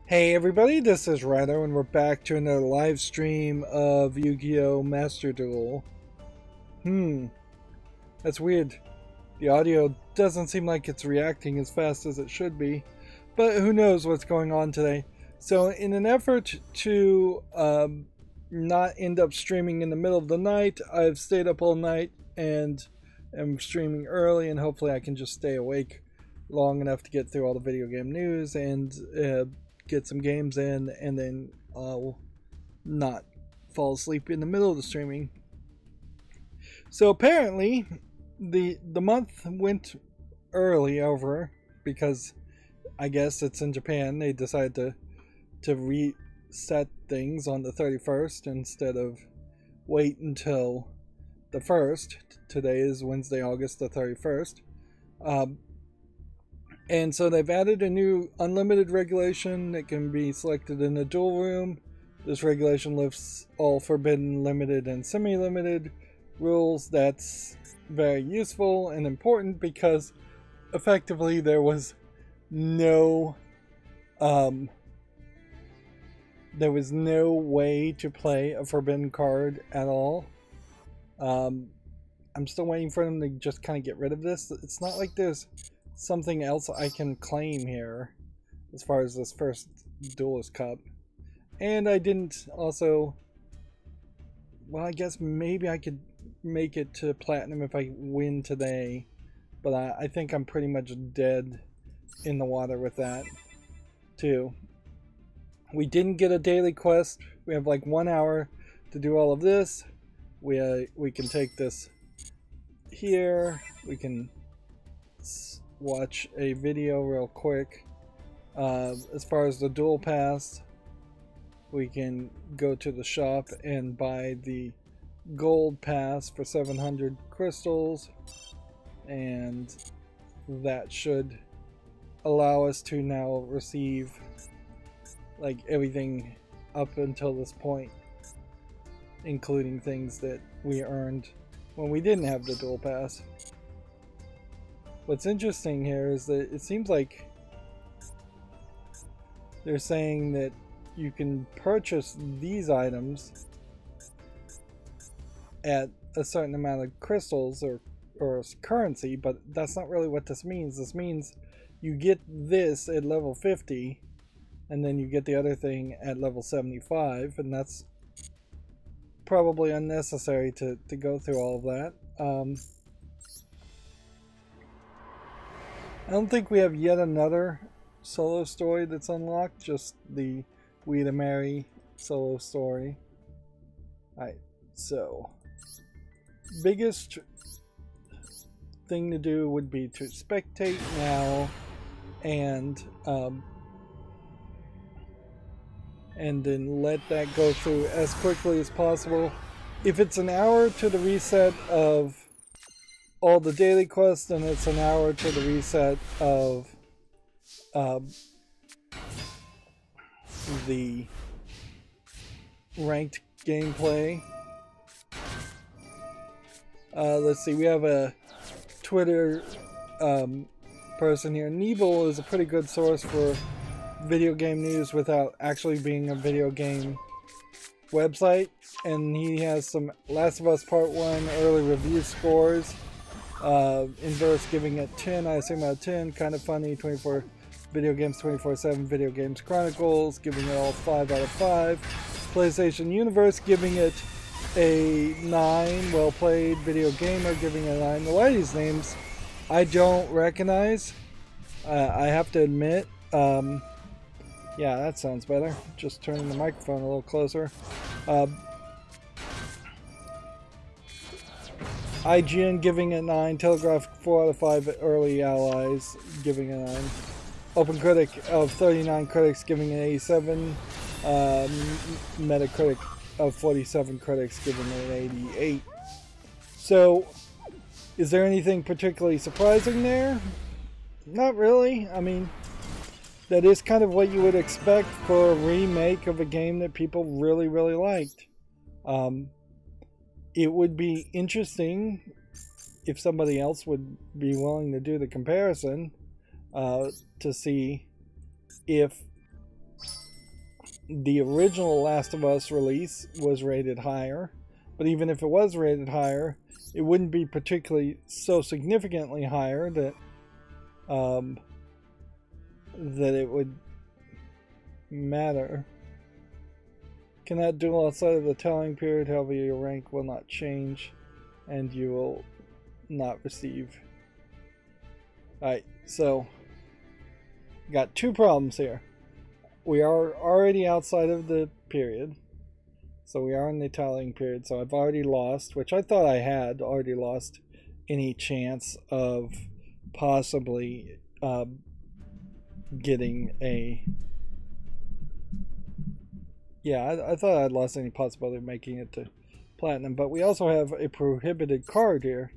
Hey everybody, this is Rydo and we're back to another live stream of Yu-Gi-Oh! Master Duel. That's weird. The audio doesn't seem like it's reacting as fast as it should be, but who knows what's going on today. So in an effort to not end up streaming in the middle of the night, I've stayed up all night and am streaming early, and hopefully I can just stay awake long enough to get through all the video game news and get some games in, and then I'll not fall asleep in the middle of the streaming. So apparently the month went early over because I guess it's in Japan. They decided to reset things on the 31st instead of wait until the 1st. Today is Wednesday, August the 31st. And so they've added a new unlimited regulation that can be selected in the duel room. This regulation lifts all forbidden, limited, and semi-limited rules. That's very useful and important because effectively there was no way to play a forbidden card at all. I'm still waiting for them to just kind of get rid of this. It's not like there's something else I can claim here as far as this first Duelist Cup. And I didn't also, well, I guess maybe I could make it to Platinum if I win today, but I think I'm pretty much dead in the water with that too. We didn't get a daily quest. We have like 1 hour to do all of this. We can take this here. We can watch a video real quick. As far as the duel pass, we can go to the shop and buy the gold pass for 700 crystals, and that should allow us to now receive like everything up until this point, including things that we earned when we didn't have the duel pass. What's interesting here is that it seems like they're saying that you can purchase these items at a certain amount of crystals or currency, but that's not really what this means. This means you get this at level 50 and then you get the other thing at level 75, and that's probably unnecessary to go through all of that. I don't think we have yet another solo story that's unlocked, just the We to Marry solo story. Alright, so biggest thing to do would be to spectate now and then let that go through as quickly as possible. If it's an hour to the reset of all the daily quests, and it's an hour to the reset of the ranked gameplay. Let's see, we have a Twitter person here. Nebel is a pretty good source for video game news without actually being a video game website, and he has some Last of Us Part 1 early review scores. Inverse giving it 10, I assume, out of 10. Kind of funny. 24 video games 24/7 video games chronicles giving it all 5 out of 5. PlayStation Universe giving it a 9. Well played. Video Gamer giving it a 9. A lot of these names I don't recognize, I have to admit. Yeah, that sounds better. Just turning the microphone a little closer. IGN giving it 9, Telegraph 4 out of 5, Early Allies giving it 9, Open Critic of 39 critics giving it 87, Metacritic of 47 critics giving it 88. So, is there anything particularly surprising there? Not really. I mean, that is kind of what you would expect for a remake of a game that people really, really liked. It would be interesting if somebody else would be willing to do the comparison to see if the original Last of Us release was rated higher, but even if it was rated higher, it wouldn't be particularly so significantly higher that that it would matter. Cannot duel outside of the telling period, however your rank will not change and you will not receive. Alright, so got two problems here. We are already outside of the period, so we are in the tallying period, so I've already lost, which I thought I had already lost any chance of possibly getting a... Yeah, I thought I'd lost any possibility of making it to platinum, but we also have a prohibited card here,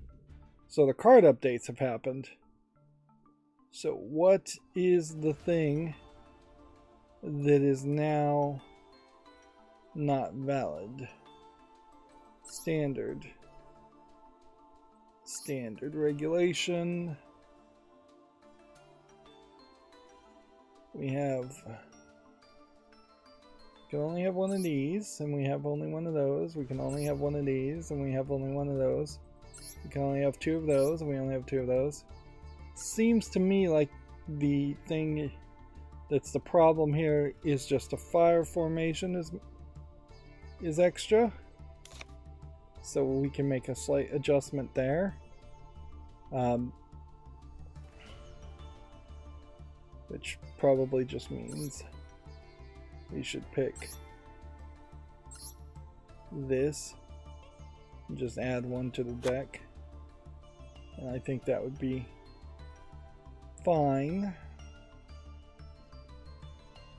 so the card updates have happened. So what is the thing that is now not valid? Standard regulation. We have, can only have one of these, and we have only one of those. We can only have one of these, and we have only one of those. We can only have two of those, and we only have two of those. Seems to me like the thing that's the problem here is just a fire formation is extra. So we can make a slight adjustment there. Which probably just means we should pick this and just add one to the deck. And I think that would be fine.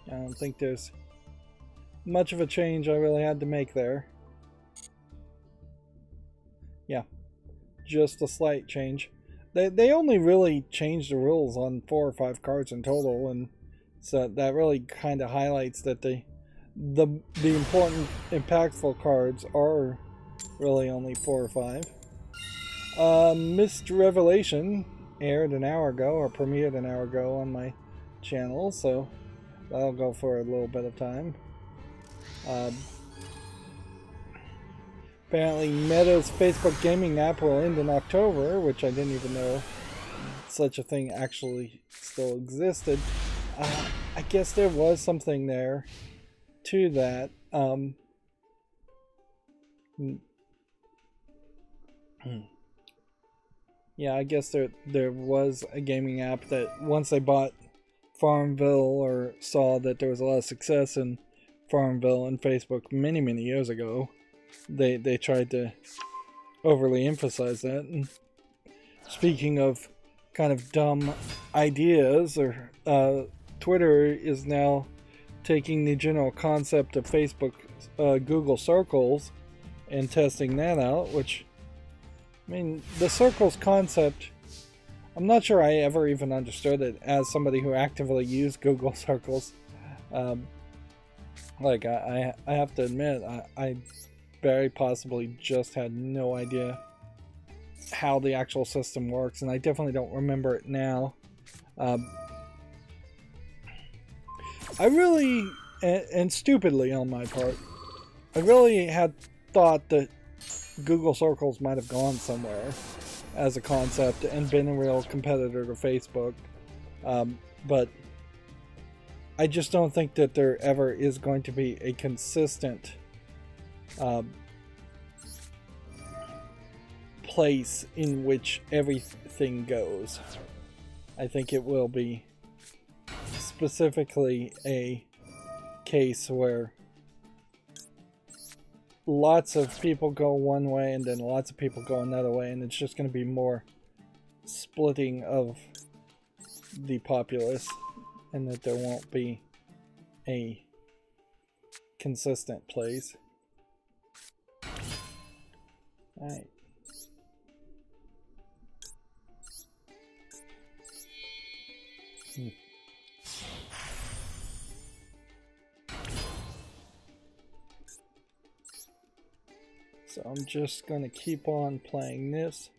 I don't think there's much of a change I really had to make there. Yeah, just a slight change. They only really changed the rules on 4 or 5 cards in total, and so that really kind of highlights that the important, impactful cards are really only 4 or 5. Missed Revelation aired an hour ago, or premiered an hour ago on my channel, so that'll go for a little bit of time. Apparently Meta's Facebook gaming app will end in October, which I didn't even know such a thing actually still existed. I guess there was something there to that. Yeah, I guess there was a gaming app that once they bought Farmville, or saw that there was a lot of success in Farmville and Facebook many years ago, they tried to overly emphasize that. And speaking of kind of dumb ideas, or Twitter is now taking the general concept of Facebook Google Circles and testing that out, which, I mean, the circles concept, I'm not sure I ever even understood it as somebody who actively used Google Circles. Like, I have to admit, I very possibly just had no idea how the actual system works, and I definitely don't remember it now. I really, and stupidly on my part, I really had thought that Google Circles might have gone somewhere as a concept and been a real competitor to Facebook, but I just don't think that there ever is going to be a consistent place in which everything goes. I think it will be specifically a case where lots of people go one way and then lots of people go another way, and it's just going to be more splitting of the populace, and that there won't be a consistent place. Alright. So I'm just going to keep on playing this.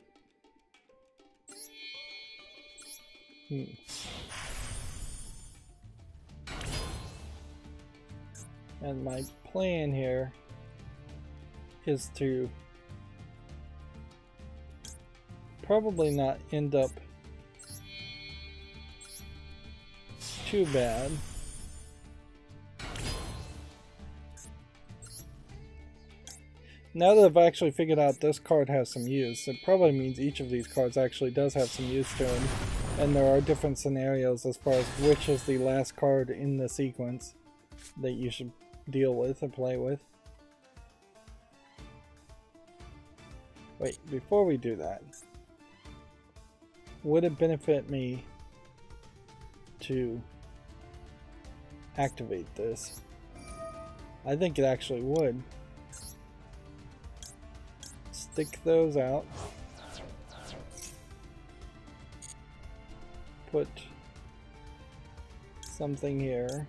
And my plan here is to probably not end up too bad. Now that I've actually figured out this card has some use, it probably means each of these cards actually does have some use to them. And there are different scenarios as far as which is the last card in the sequence that you should deal with and play with. Wait, before we do that, would it benefit me to activate this? I think it actually would. Stick those out. Put something here.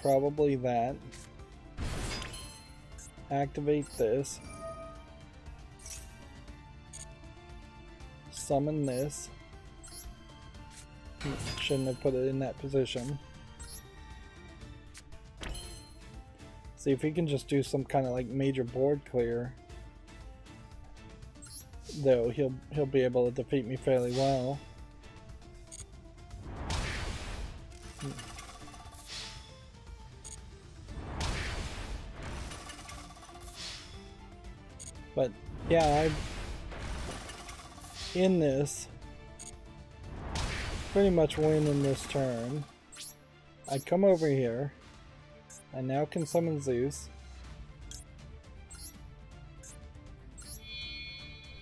Probably that. Activate this. Summon this. Shouldn't have put it in that position. See if he can just do some kind of like major board clear. Though he'll be able to defeat me fairly well. But yeah, in this pretty much win in this turn. I come over here. I now can summon Zeus,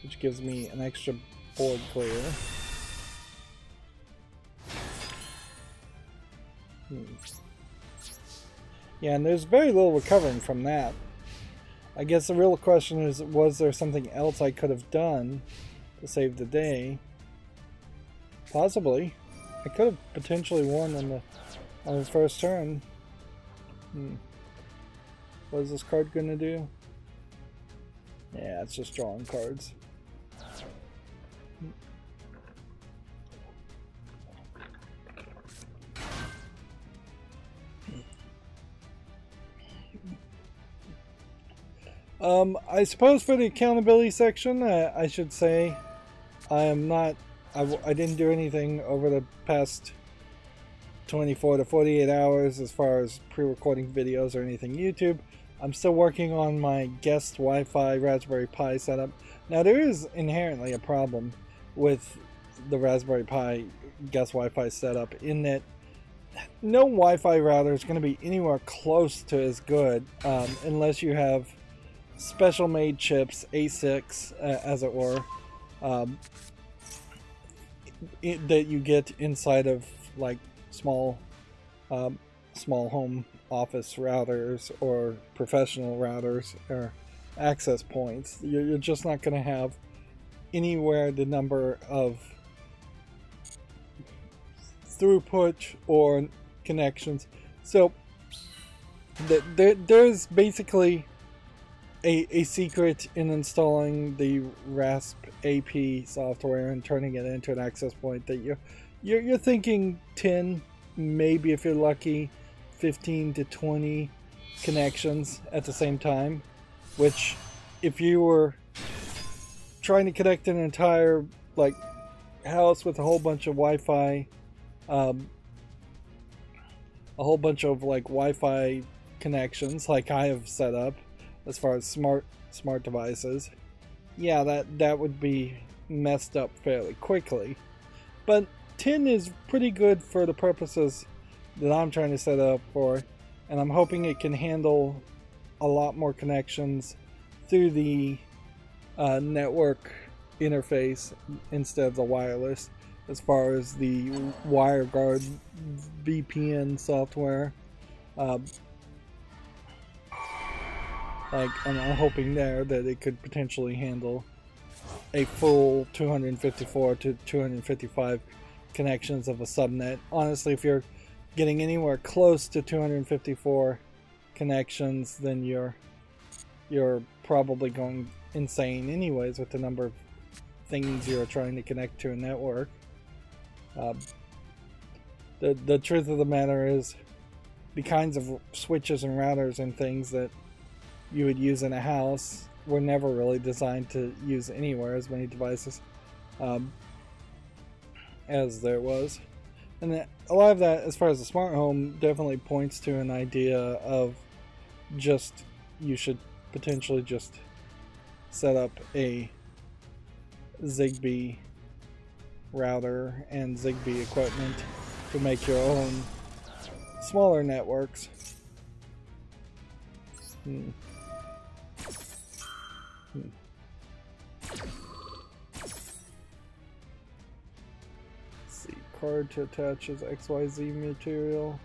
which gives me an extra board clear. Yeah, and there's very little recovering from that. I guess the real question is, was there something else I could have done to save the day? Possibly. I could have potentially won on the first turn. What is this card gonna do? Yeah, it's just drawing cards. I suppose for the accountability section, I should say I am not. I didn't do anything over the past 24 to 48 hours as far as pre-recording videos or anything YouTube. I'm still working on my guest Wi-Fi Raspberry Pi setup. Now there is inherently a problem with the Raspberry Pi guest Wi-Fi setup in that no Wi-Fi router is going to be anywhere close to as good unless you have special made chips, ASICs as it were, that you get inside of like small home office routers or professional routers or access points. You're just not going to have anywhere the number of throughput or connections. So there's basically a secret in installing the RASP AP software and turning it into an access point that you're thinking 10, maybe if you're lucky 15 to 20 connections at the same time, which if you were trying to connect an entire like house with a whole bunch of Wi-Fi, a whole bunch of like Wi-Fi connections like I have set up as far as smart devices, yeah, that would be messed up fairly quickly. But 10 is pretty good for the purposes that I'm trying to set up for, and I'm hoping it can handle a lot more connections through the network interface instead of the wireless, as far as the WireGuard VPN software. Like, I'm hoping there that it could potentially handle a full 254 to 255 connections of a subnet. Honestly, if you're getting anywhere close to 254 connections, then you're probably going insane anyways with the number of things you're trying to connect to a network. The truth of the matter is, the kinds of switches and routers and things that you would use in a house were never really designed to use anywhere as many devices as there was. And a lot of that, as far as the smart home, definitely points to an idea of just, you should potentially just set up a Zigbee router and Zigbee equipment to make your own smaller networks. See, card to attach as XYZ material.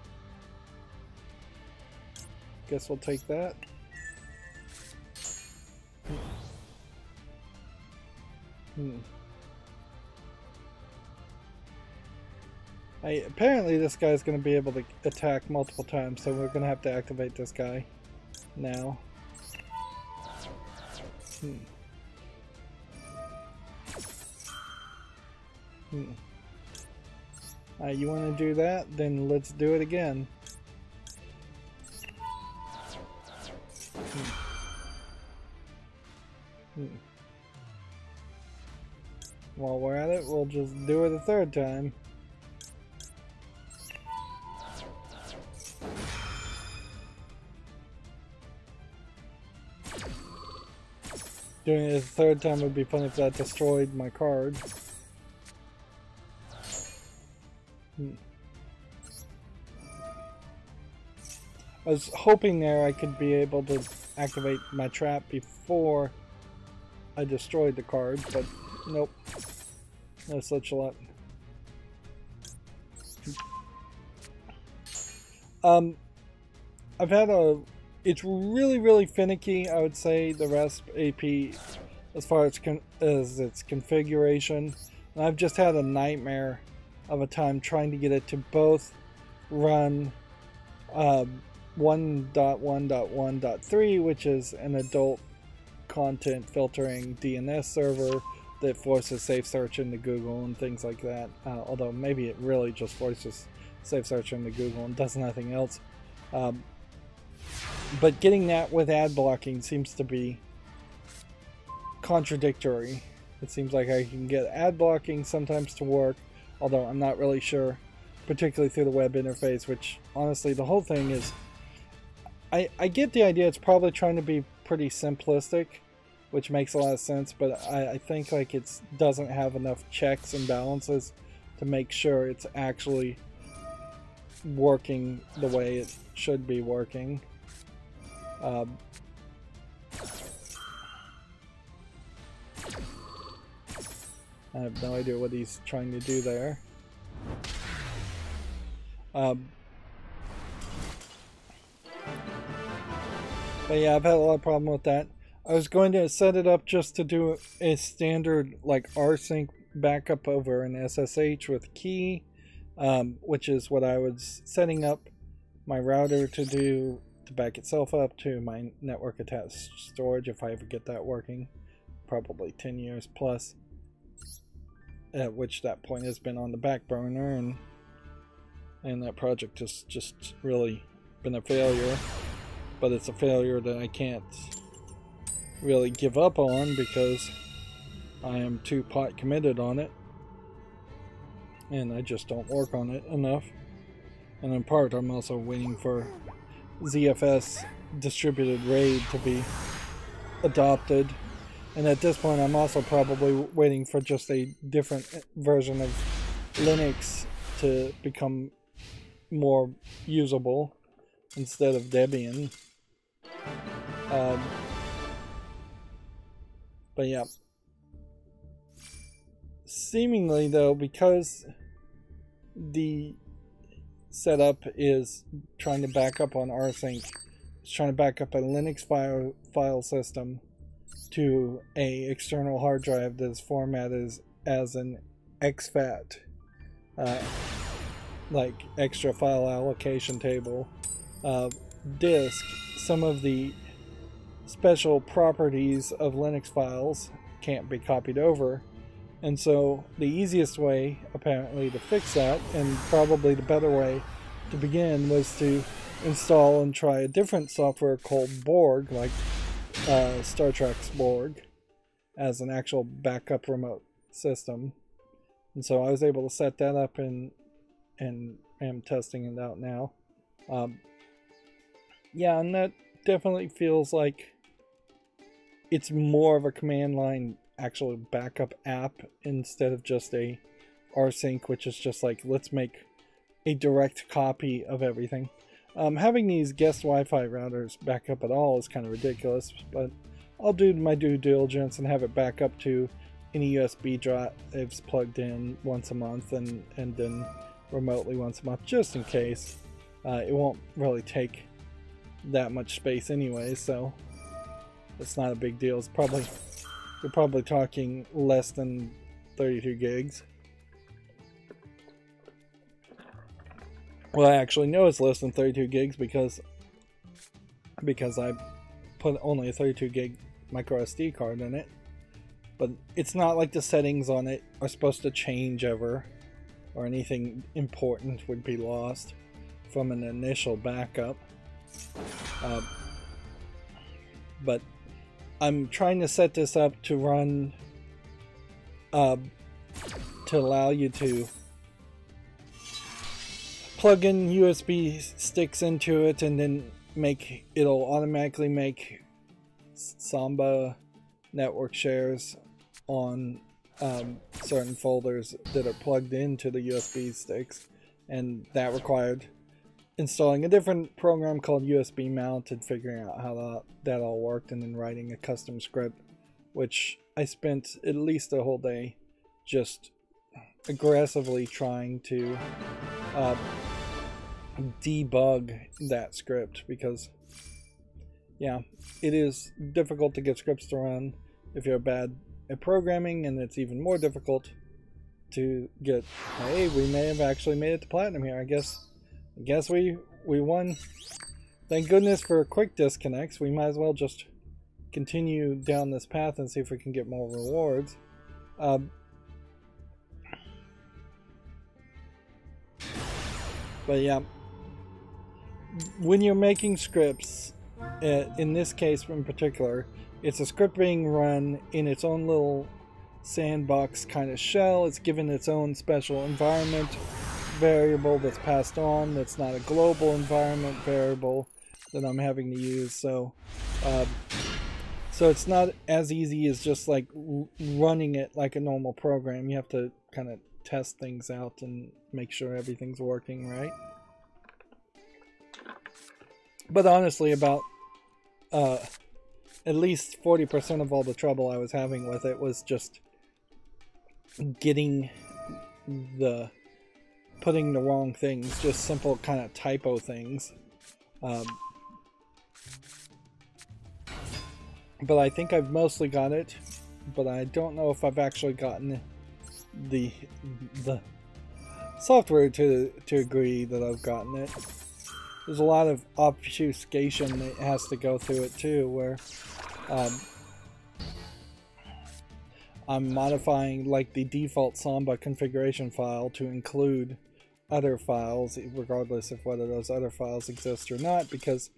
Guess we'll take that. Apparently this guy's going to be able to attack multiple times, so we're going to have to activate this guy now. You want to do that? Then let's do it again. While we're at it, we'll just do it a third time. Doing it a third time would be funny if that destroyed my card. I was hoping there I could be able to activate my trap before I destroyed the card, but nope. No such luck. I've had it's really finicky, I would say, the RESP AP as far as its configuration. And I've just had a nightmare of a time trying to get it to both run 1.1.1.3, which is an adult content filtering DNS server that forces safe search into Google and things like that. Although maybe it really just forces safe search into Google and does nothing else. But getting that with ad blocking seems to be contradictory. It seems like I can get ad blocking sometimes to work, although I'm not really sure, particularly through the web interface, which honestly the whole thing is, I get the idea it's probably trying to be pretty simplistic, which makes a lot of sense, but I think like it doesn't have enough checks and balances to make sure it's actually working the way it should be working. I have no idea what he's trying to do there. But yeah, I've had a lot of problem with that. I was going to set it up just to do a standard like rsync backup over an SSH with key, which is what I was setting up my router to do, to back itself up to my network attached storage if I ever get that working. Probably 10 years plus, at which that point has been on the back burner, and that project has just really been a failure. But it's a failure that I can't really give up on because I am too pot committed on it, and I just don't work on it enough. And in part, I'm also waiting for ZFS distributed RAID to be adopted, and at this point I'm also probably waiting for just a different version of Linux to become more usable instead of Debian. But yeah, seemingly though, because the setup is trying to back up on rsync, it's trying to back up a Linux file system to a external hard drive that is formatted as an exFAT, like extra file allocation table disk. Some of the special properties of Linux files can't be copied over, and so the easiest way apparently to fix that, and probably the better way to begin, was to install and try a different software called Borg, like Star Trek's Borg, as an actual backup remote system. And so I was able to set that up and am testing it out now. Yeah, and that definitely feels like it's more of a command line actual backup app instead of just a rsync, which is just like, let's make a direct copy of everything. Having these guest Wi-Fi routers back up at all is kind of ridiculous, but I'll do my due diligence and have it back up to any USB drives plugged in once a month and then remotely once a month, just in case. It won't really take that much space anyway, so it's not a big deal. It's probably, you're probably talking less than 32 gigs. Well, I actually know it's less than 32 gigs because I put only a 32 gig micro SD card in it. But it's not like the settings on it are supposed to change ever, or anything important would be lost from an initial backup. But I'm trying to set this up to run, to allow you to plug in USB sticks into it and then it'll automatically make Samba network shares on certain folders that are plugged into the USB sticks, and that required installing a different program called USB Mount and figuring out how that all worked, and then writing a custom script, which I spent at least a whole day just aggressively trying to debug that script, because yeah, it is difficult to get scripts to run if you're bad at programming, and it's even more difficult to get, hey, we may have actually made it to platinum here. I guess we won. Thank goodness for quick disconnects. We might as well just continue down this path and see if we can get more rewards. But yeah, when you're making scripts, in this case in particular, it's a script being run in its own little sandbox kind of shell. It's given its own special environment variable that's passed on, that's not a global environment variable that I'm having to use. So it's not as easy as just like running it like a normal program. You have to kind of test things out and make sure everything's working right. But honestly, about at least 40% of all the trouble I was having with it was just getting putting the wrong things, just simple kind of typo things. But I think I've mostly got it, but I don't know if I've actually gotten the software to agree that I've gotten it. There's a lot of obfuscation that has to go through it too, where I'm modifying like the default Samba configuration file to include other files, regardless of whether those other files exist or not, because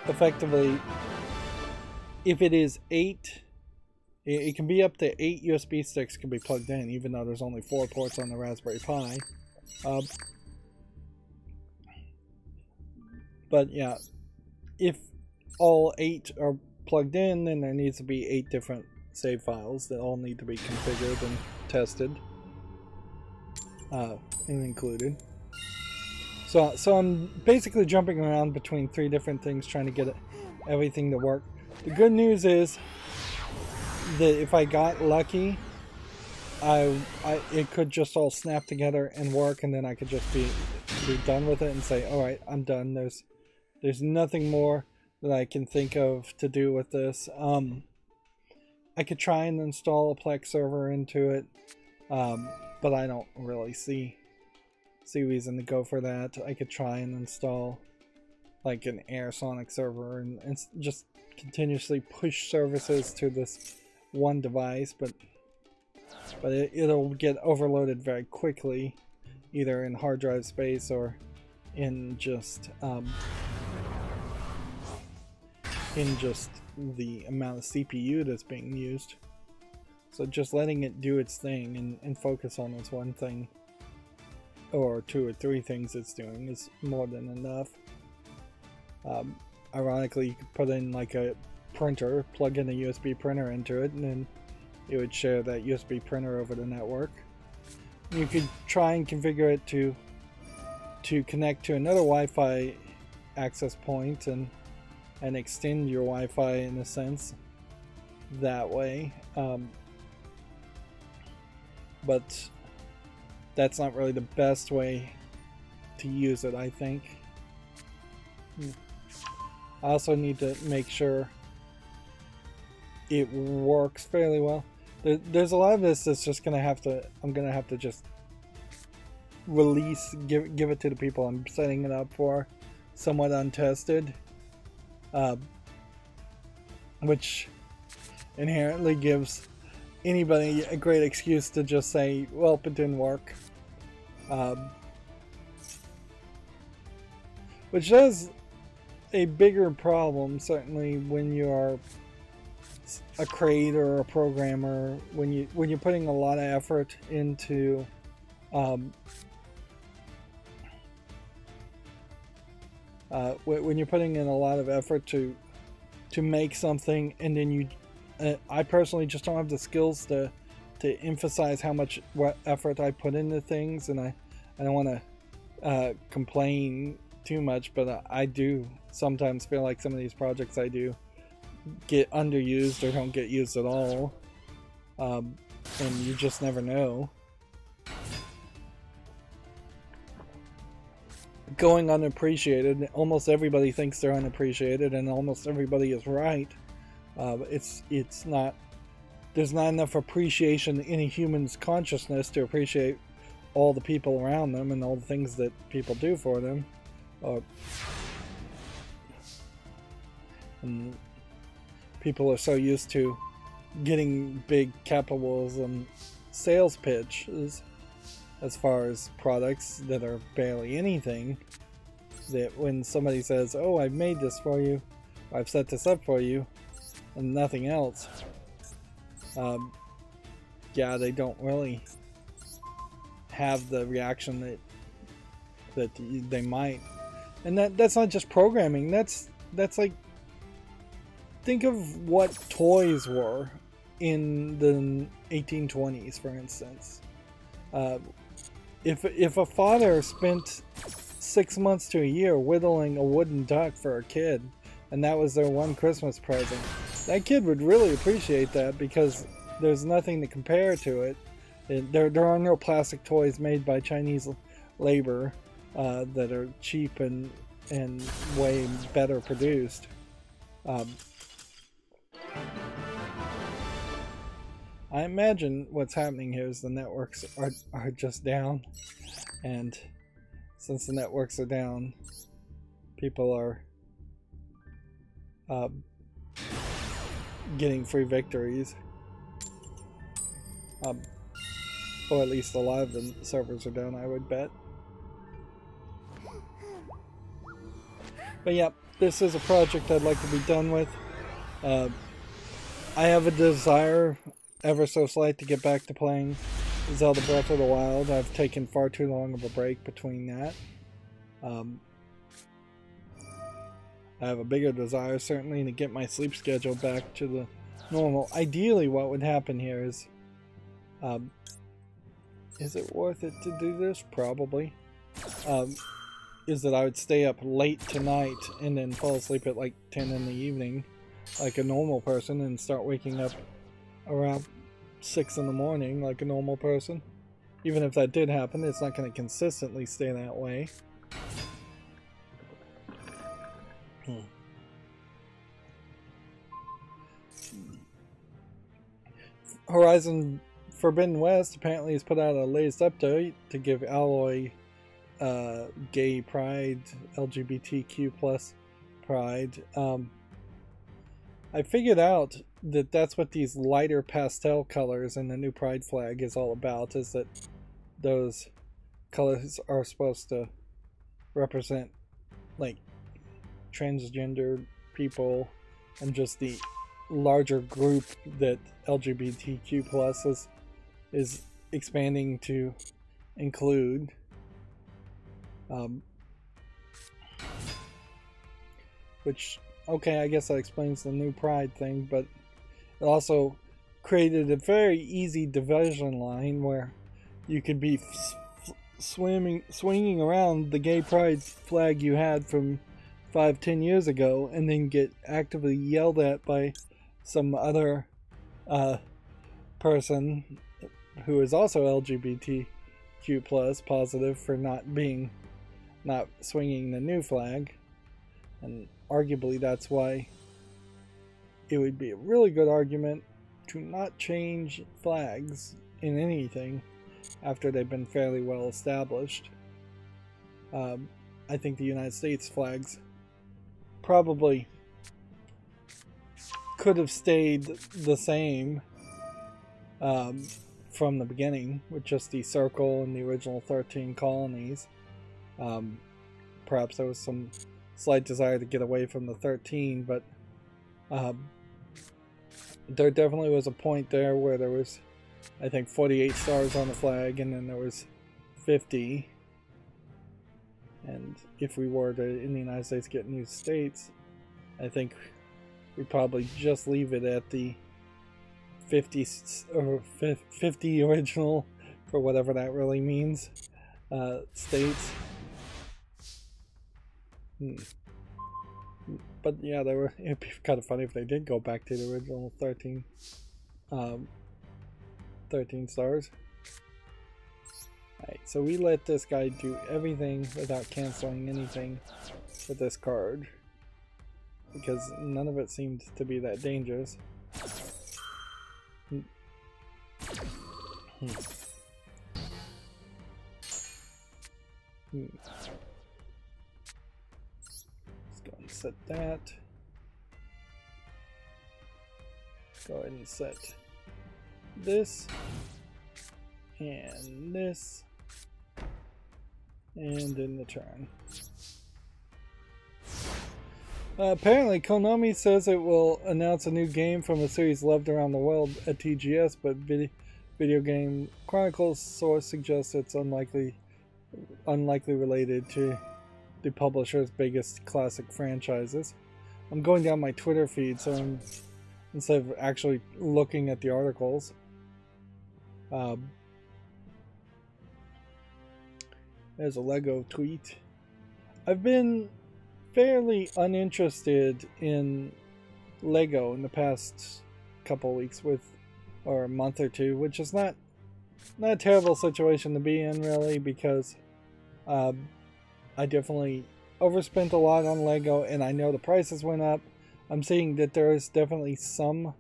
effectively, if it is 8, it can be up to 8 USB sticks can be plugged in, even though there's only 4 ports on the Raspberry Pi. But yeah, if all 8 are plugged in, then there needs to be 8 different save files that all need to be configured and tested and included. So I'm basically jumping around between 3 different things trying to get everything to work. The good news is that if I got lucky, it could just all snap together and work, and then I could just be done with it and say, all right, I'm done. There's nothing more that I can think of to do with this. I could try and install a Plex server into it, but I don't really see reason to go for that. I could try and install like an AirSonic server and just continuously push services to this one device, but it'll get overloaded very quickly, either in hard drive space or in just in just the amount of CPU that's being used. So just letting it do its thing and focus on its one thing, or 2 or 3 things it's doing, is more than enough. Ironically, you could put in like a printer, plug in a USB printer into it, and then it would share that USB printer over the network. You could try and configure it to connect to another Wi-Fi access point and extend your Wi-Fi in a sense that way. But that's not really the best way to use it, I think. I also need to make sure it works fairly well. There's a lot of this that's just gonna have to, I'm gonna have to just release, give it to the people I'm setting it up for, somewhat untested, which inherently gives anybody a great excuse to just say, well, it didn't work. Which is a bigger problem, certainly, when you are a creator or a programmer, when you're putting a lot of effort into when you're putting in a lot of effort to make something, and then you I personally just don't have the skills to emphasize how much effort I put into things, and I don't want to complain too much, but I do sometimes feel like some of these projects I do get underused or don't get used at all, and you just never know. Going unappreciated, almost everybody thinks they're unappreciated, and almost everybody is right. It's not, there's not enough appreciation in a human's consciousness to appreciate all the people around them and all the things that people do for them. And people are so used to getting big capitalism sales pitches as far as products that are barely anything, that when somebody says, oh, I've made this for you, I've set this up for you, and nothing else, yeah, they don't really have the reaction that they might. And that's not just programming, that's like, think of what toys were in the 1820s, for instance. If a father spent 6 months to a year whittling a wooden duck for a kid, and that was their one Christmas present, that kid would really appreciate that, because there's nothing to compare to it. There are no plastic toys made by Chinese labor that are cheap and way better produced. I imagine what's happening here is the networks are just down, and since the networks are down, people are getting free victories, or at least a lot of the servers are down, I would bet. But yeah, this is a project I'd like to be done with. I have a desire, ever so slight, to get back to playing Zelda Breath of the Wild. I've taken far too long of a break between that. I have a bigger desire, certainly, to get my sleep schedule back to the normal. Ideally, what would happen here is it worth it to do this? Probably. Is that I would stay up late tonight and then fall asleep at like 10 in the evening, like a normal person, and start waking up around 6 in the morning like a normal person. Even if that did happen, it's not going to consistently stay that way. Horizon Forbidden West apparently has put out a latest update to give Alloy gay pride, LGBTQ plus pride. I figured out that that's what these lighter pastel colors in the new pride flag is all about, is that those colors are supposed to represent like transgender people and just the larger group that LGBTQ plus is expanding to include. Which, okay, I guess that explains the new pride thing, but it also created a very easy division line where you could be swinging around the gay pride flag you had from 5-10 years ago and then get actively yelled at by some other person who is also LGBTQ plus positive for not swinging the new flag. And arguably that's why it would be a really good argument to not change flags in anything after they've been fairly well established. I think the United States flags probably could have stayed the same from the beginning, with just the circle and the original 13 colonies. Perhaps there was some slight desire to get away from the 13, but there definitely was a point there where there was, I think, 48 stars on the flag, and then there was 50. And if we were to, in the United States, get new states, I think we'd probably just leave it at the 50 or 50 original, for whatever that really means, states. But yeah, it'd be kind of funny if they did go back to the original 13 stars. Alright, so we let this guy do everything without canceling anything with this card, because none of it seemed to be that dangerous. Let's go and set that. Go ahead and set this and this, and in the turn. Apparently, Konami says it will announce a new game from a series loved around the world at TGS, but Video Game Chronicles source suggests it's unlikely related to the publisher's biggest classic franchises. I'm going down my Twitter feed, so instead of actually looking at the articles, there's a Lego tweet. I've been fairly uninterested in Lego in the past couple weeks, or a month or two, which is not a terrible situation to be in, really, because I definitely overspent a lot on Lego, and I know the prices went up. I'm seeing that there is definitely some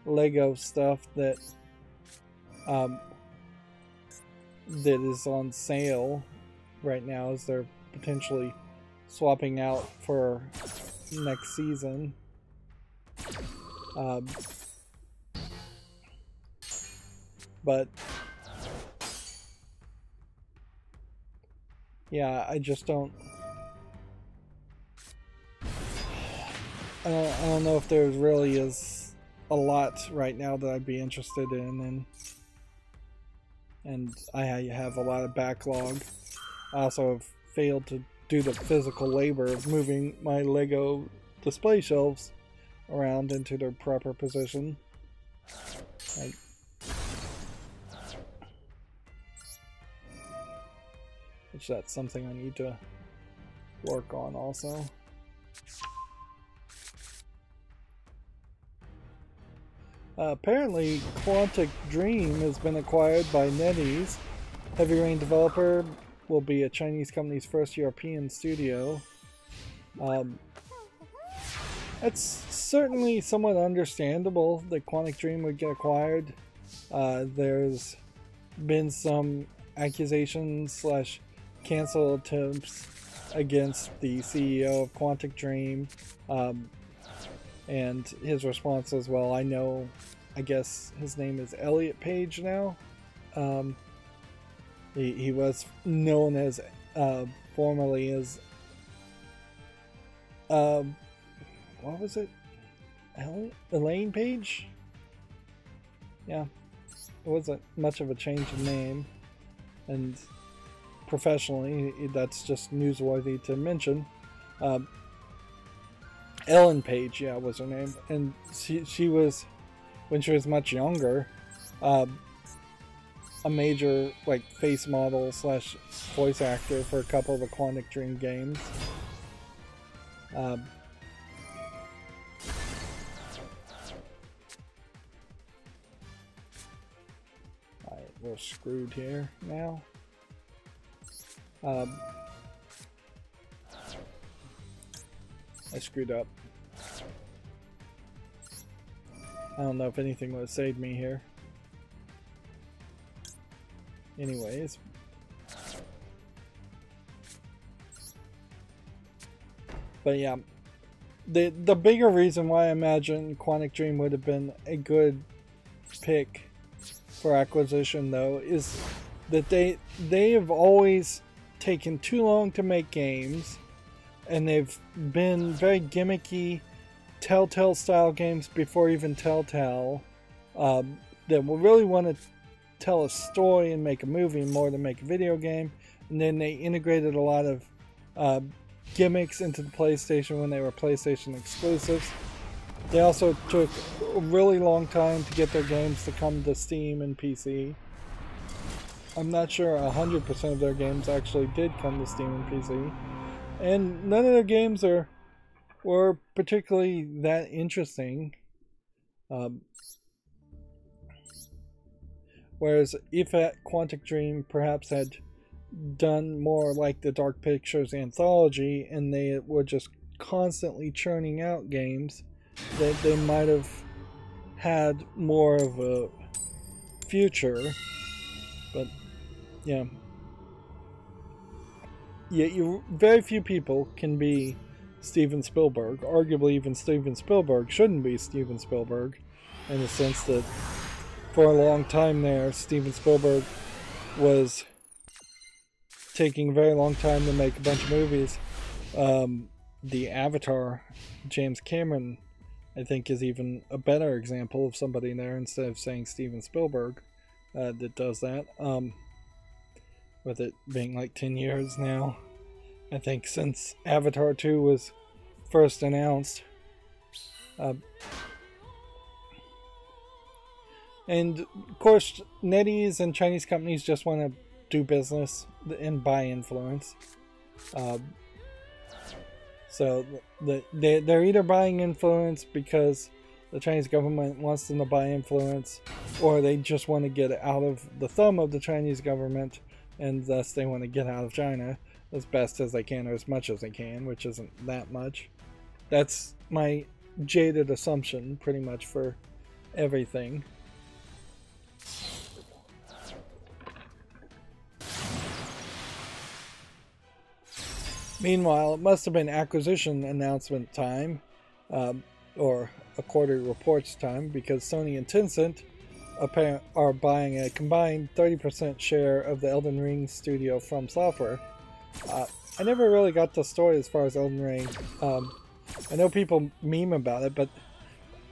Lego stuff that is on sale right now, as they're potentially swapping out for next season. But yeah, I just don't know if there really is a lot right now that I'd be interested in, and I have a lot of backlog. I also have failed to do the physical labor of moving my Lego display shelves around into their proper position. Which that's something I need to work on also. Apparently, Quantic Dream has been acquired by NetEase. Heavy Rain developer will be a Chinese company's first European studio. It's certainly somewhat understandable that Quantic Dream would get acquired. There's been some accusations / cancel attempts against the CEO of Quantic Dream, and his response was, well, I guess his name is Elliot Page now. He was known as formerly as what was it? Elaine Page? Yeah, it wasn't much of a change in name, and professionally, that's just newsworthy to mention. Ellen Page, yeah, was her name, and she was, when she was much younger, a major like face model slash voice actor for a couple of the Quantic Dream games. Alright, we're screwed here now. I screwed up. I don't know if anything would have saved me here. Anyways. But yeah. The bigger reason why I imagine Quantic Dream would have been a good pick for acquisition, though, is that they have always taken too long to make games, and they've been very gimmicky Telltale style games before even Telltale, that will really want to tell a story and make a movie more than make a video game. And then they integrated a lot of gimmicks into the PlayStation when they were PlayStation exclusives. They also took a really long time to get their games to come to Steam and PC. I'm not sure 100% of their games actually did come to Steam and PC. And none of their games were particularly that interesting. Whereas if Quantic Dream perhaps had done more like the Dark Pictures anthology, and they were just constantly churning out games, that they might have had more of a future. But yeah, very few people can be Steven Spielberg. Arguably, even Steven Spielberg shouldn't be Steven Spielberg, in the sense that for a long time there, Steven Spielberg was taking a very long time to make a bunch of movies. The Avatar, James Cameron, I think, is even a better example of somebody there, instead of saying Steven Spielberg, that does that. With it being like 10 years now, I think, since Avatar 2 was first announced. And of course, NetEase and Chinese companies just want to do business and buy influence. So they're either buying influence because the Chinese government wants them to buy influence, or they just want to get out of the thumb of the Chinese government, and thus they want to get out of China as best as they can, or as much as they can, which isn't that much. That's my jaded assumption pretty much for everything. Meanwhile, it must have been acquisition announcement time, or a quarterly reports time, because Sony and Tencent are buying a combined 30% share of the Elden Ring studio from Software. I never really got the story as far as Elden Ring. I know people meme about it, but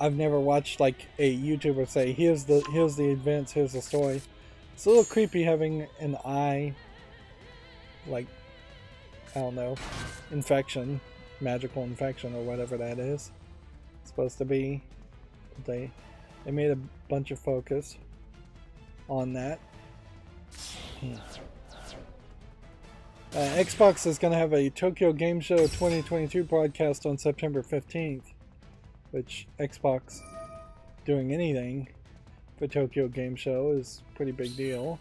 I've never watched like a YouTuber say, here's the events, here's the story. It's a little creepy having an eye, like, I don't know, infection, magical infection, or whatever that is. It's supposed to be. They made a bunch of focus on that. Xbox is going to have a Tokyo Game Show 2022 broadcast on September 15th, which Xbox doing anything for Tokyo Game Show is a pretty big deal.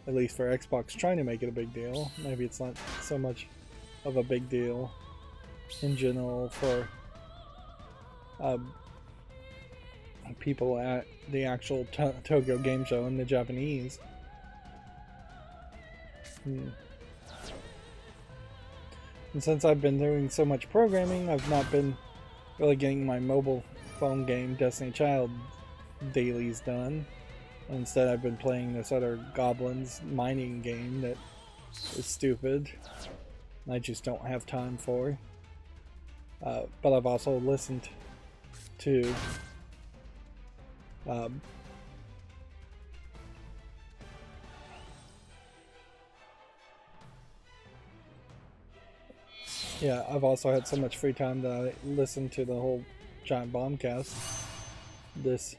At least for Xbox trying to make it a big deal. Maybe it's not so much of a big deal in general for people at the actual Tokyo Game Show and the Japanese. And since I've been doing so much programming, I've not been really getting my mobile phone game Destiny Child dailies done. Instead, I've been playing this other Goblins mining game that is stupid, and I just don't have time for. But I've also listened to yeah, I've also had so much free time that I listened to the whole Giant Bombcast. This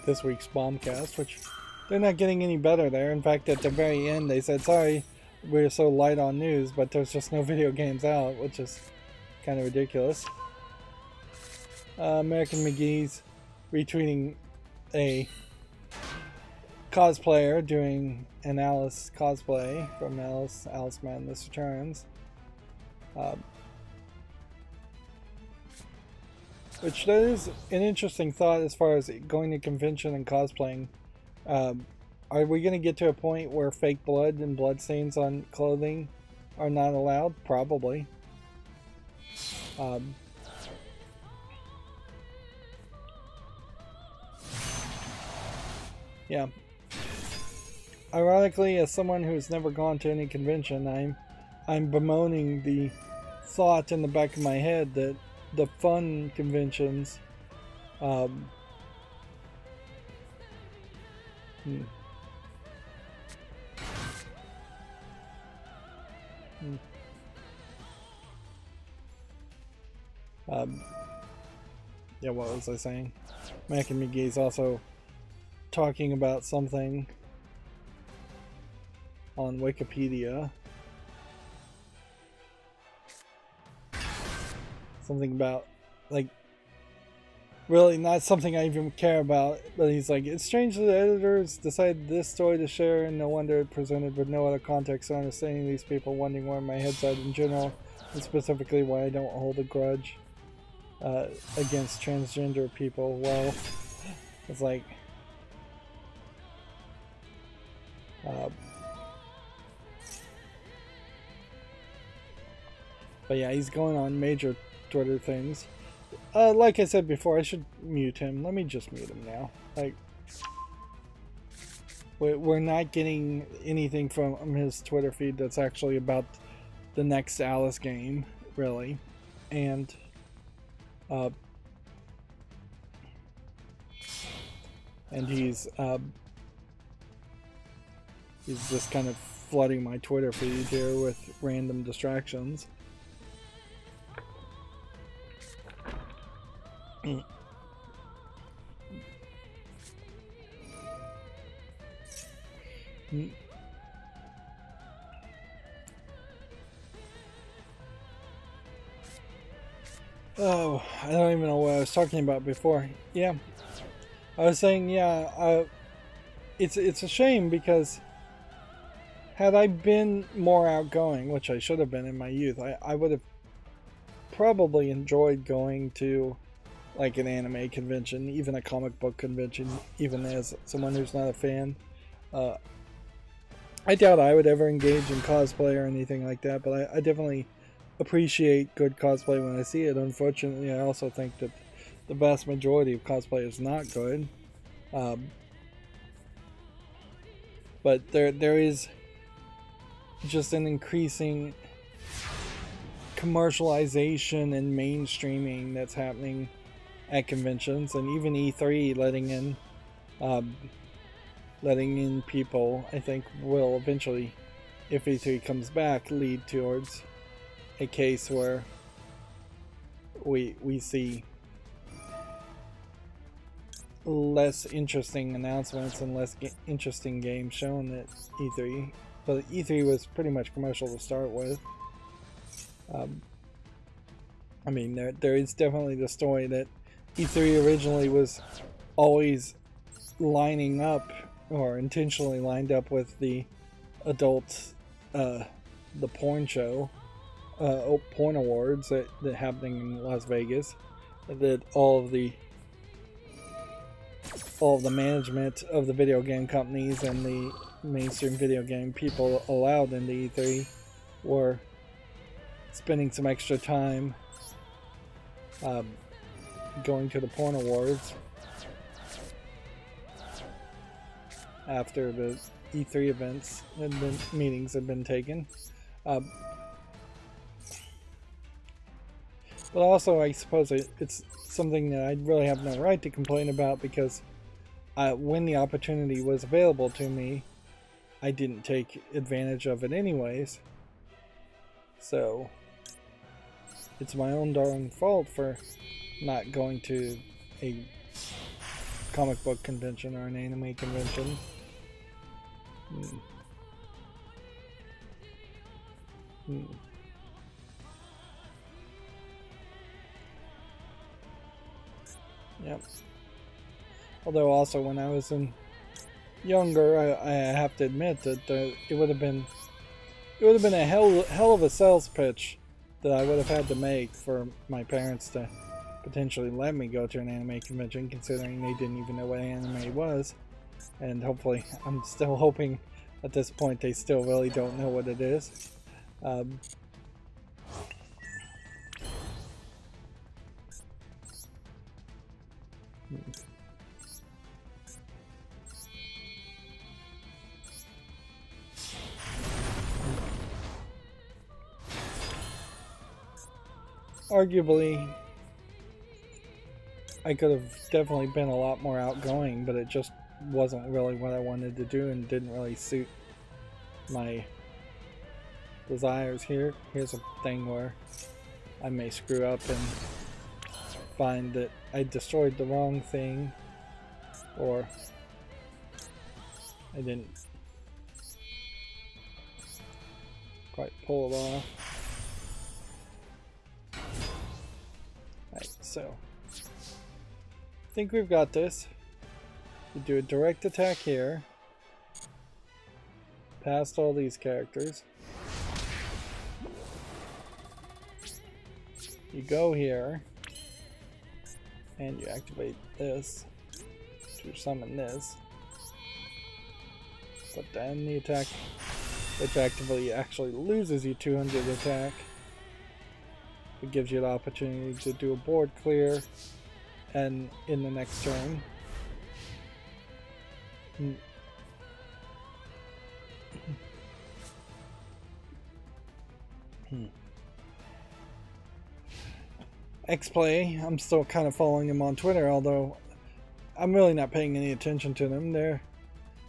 this week's Bombcast, which they're not getting any better there. In fact, at the very end, they said, "Sorry, we're so light on news, but there's just no video games out," which is kind of ridiculous. American McGee's retweeting a cosplayer doing an Alice cosplay from Alice Madness Returns. Which that is an interesting thought as far as going to convention and cosplaying. Are we going to get to a point where fake blood and bloodstains on clothing are not allowed? Probably. Yeah. Ironically, as someone who's never gone to any convention, I'm bemoaning the thought in the back of my head that the fun conventions yeah, what was I saying? Mac and McGee's also talking about something on Wikipedia. Something about, like, really not something I even care about, but he's like, "It's strange that the editors decided this story to share, and no wonder it presented with no other context or understanding these people, wondering where my head's at in general, and specifically why I don't hold a grudge against transgender people." Well, it's like, but yeah, he's going on major Twitter things. Like I said before, I should mute him. Let me just mute him now. Like, we're not getting anything from his Twitter feed that's actually about the next Alice game, really. And he's just kind of flooding my Twitter feed here with random distractions. Oh, I don't even know what I was talking about before. Yeah, I was saying, yeah, it's a shame because had I been more outgoing, which I should have been in my youth, I would have probably enjoyed going to like an anime convention, even a comic book convention, even as someone who's not a fan. I doubt I would ever engage in cosplay or anything like that, but I definitely appreciate good cosplay when I see it. Unfortunately, I also think that the vast majority of cosplay is not good. But there is just an increasing commercialization and mainstreaming that's happening at conventions, and even E3 letting in people, I think, will eventually, if E3 comes back, lead towards a case where we see less interesting announcements and less interesting games shown at E3. But E3 was pretty much commercial to start with. I mean, there is definitely the story that E3 originally was always lining up, or intentionally lined up, with the adult, the porn show, porn awards that happening in Las Vegas. That all of the management of the video game companies and the mainstream video game people allowed into E3 were spending some extra time going to the porn awards. after the E3 events and meetings had been taken. But also, I suppose it's something that I really have no right to complain about, because when the opportunity was available to me, I didn't take advantage of it anyways. So it's my own darn fault for not going to a comic book convention or an anime convention. Yep. Although also when I was younger, I have to admit that it would have been a hell of a sales pitch that I would have had to make for my parents to potentially let me go to an anime convention, considering they didn't even know what anime was. And hopefully, I'm still hoping at this point they still really don't know what it is. Arguably, I could have definitely been a lot more outgoing, but it just wasn't really what I wanted to do and didn't really suit my desires. Here's a thing where I may screw up and find that I destroyed the wrong thing, or I didn't quite pull it off. Right, so I think we've got this. You do a direct attack here, past all these characters. You go here, and you activate this to summon this. Put that in the attack, which actively actually loses you 200 attack. It gives you the opportunity to do a board clear, and in the next turn, X-Play, I'm still kind of following him on Twitter, although I'm really not paying any attention to them. They're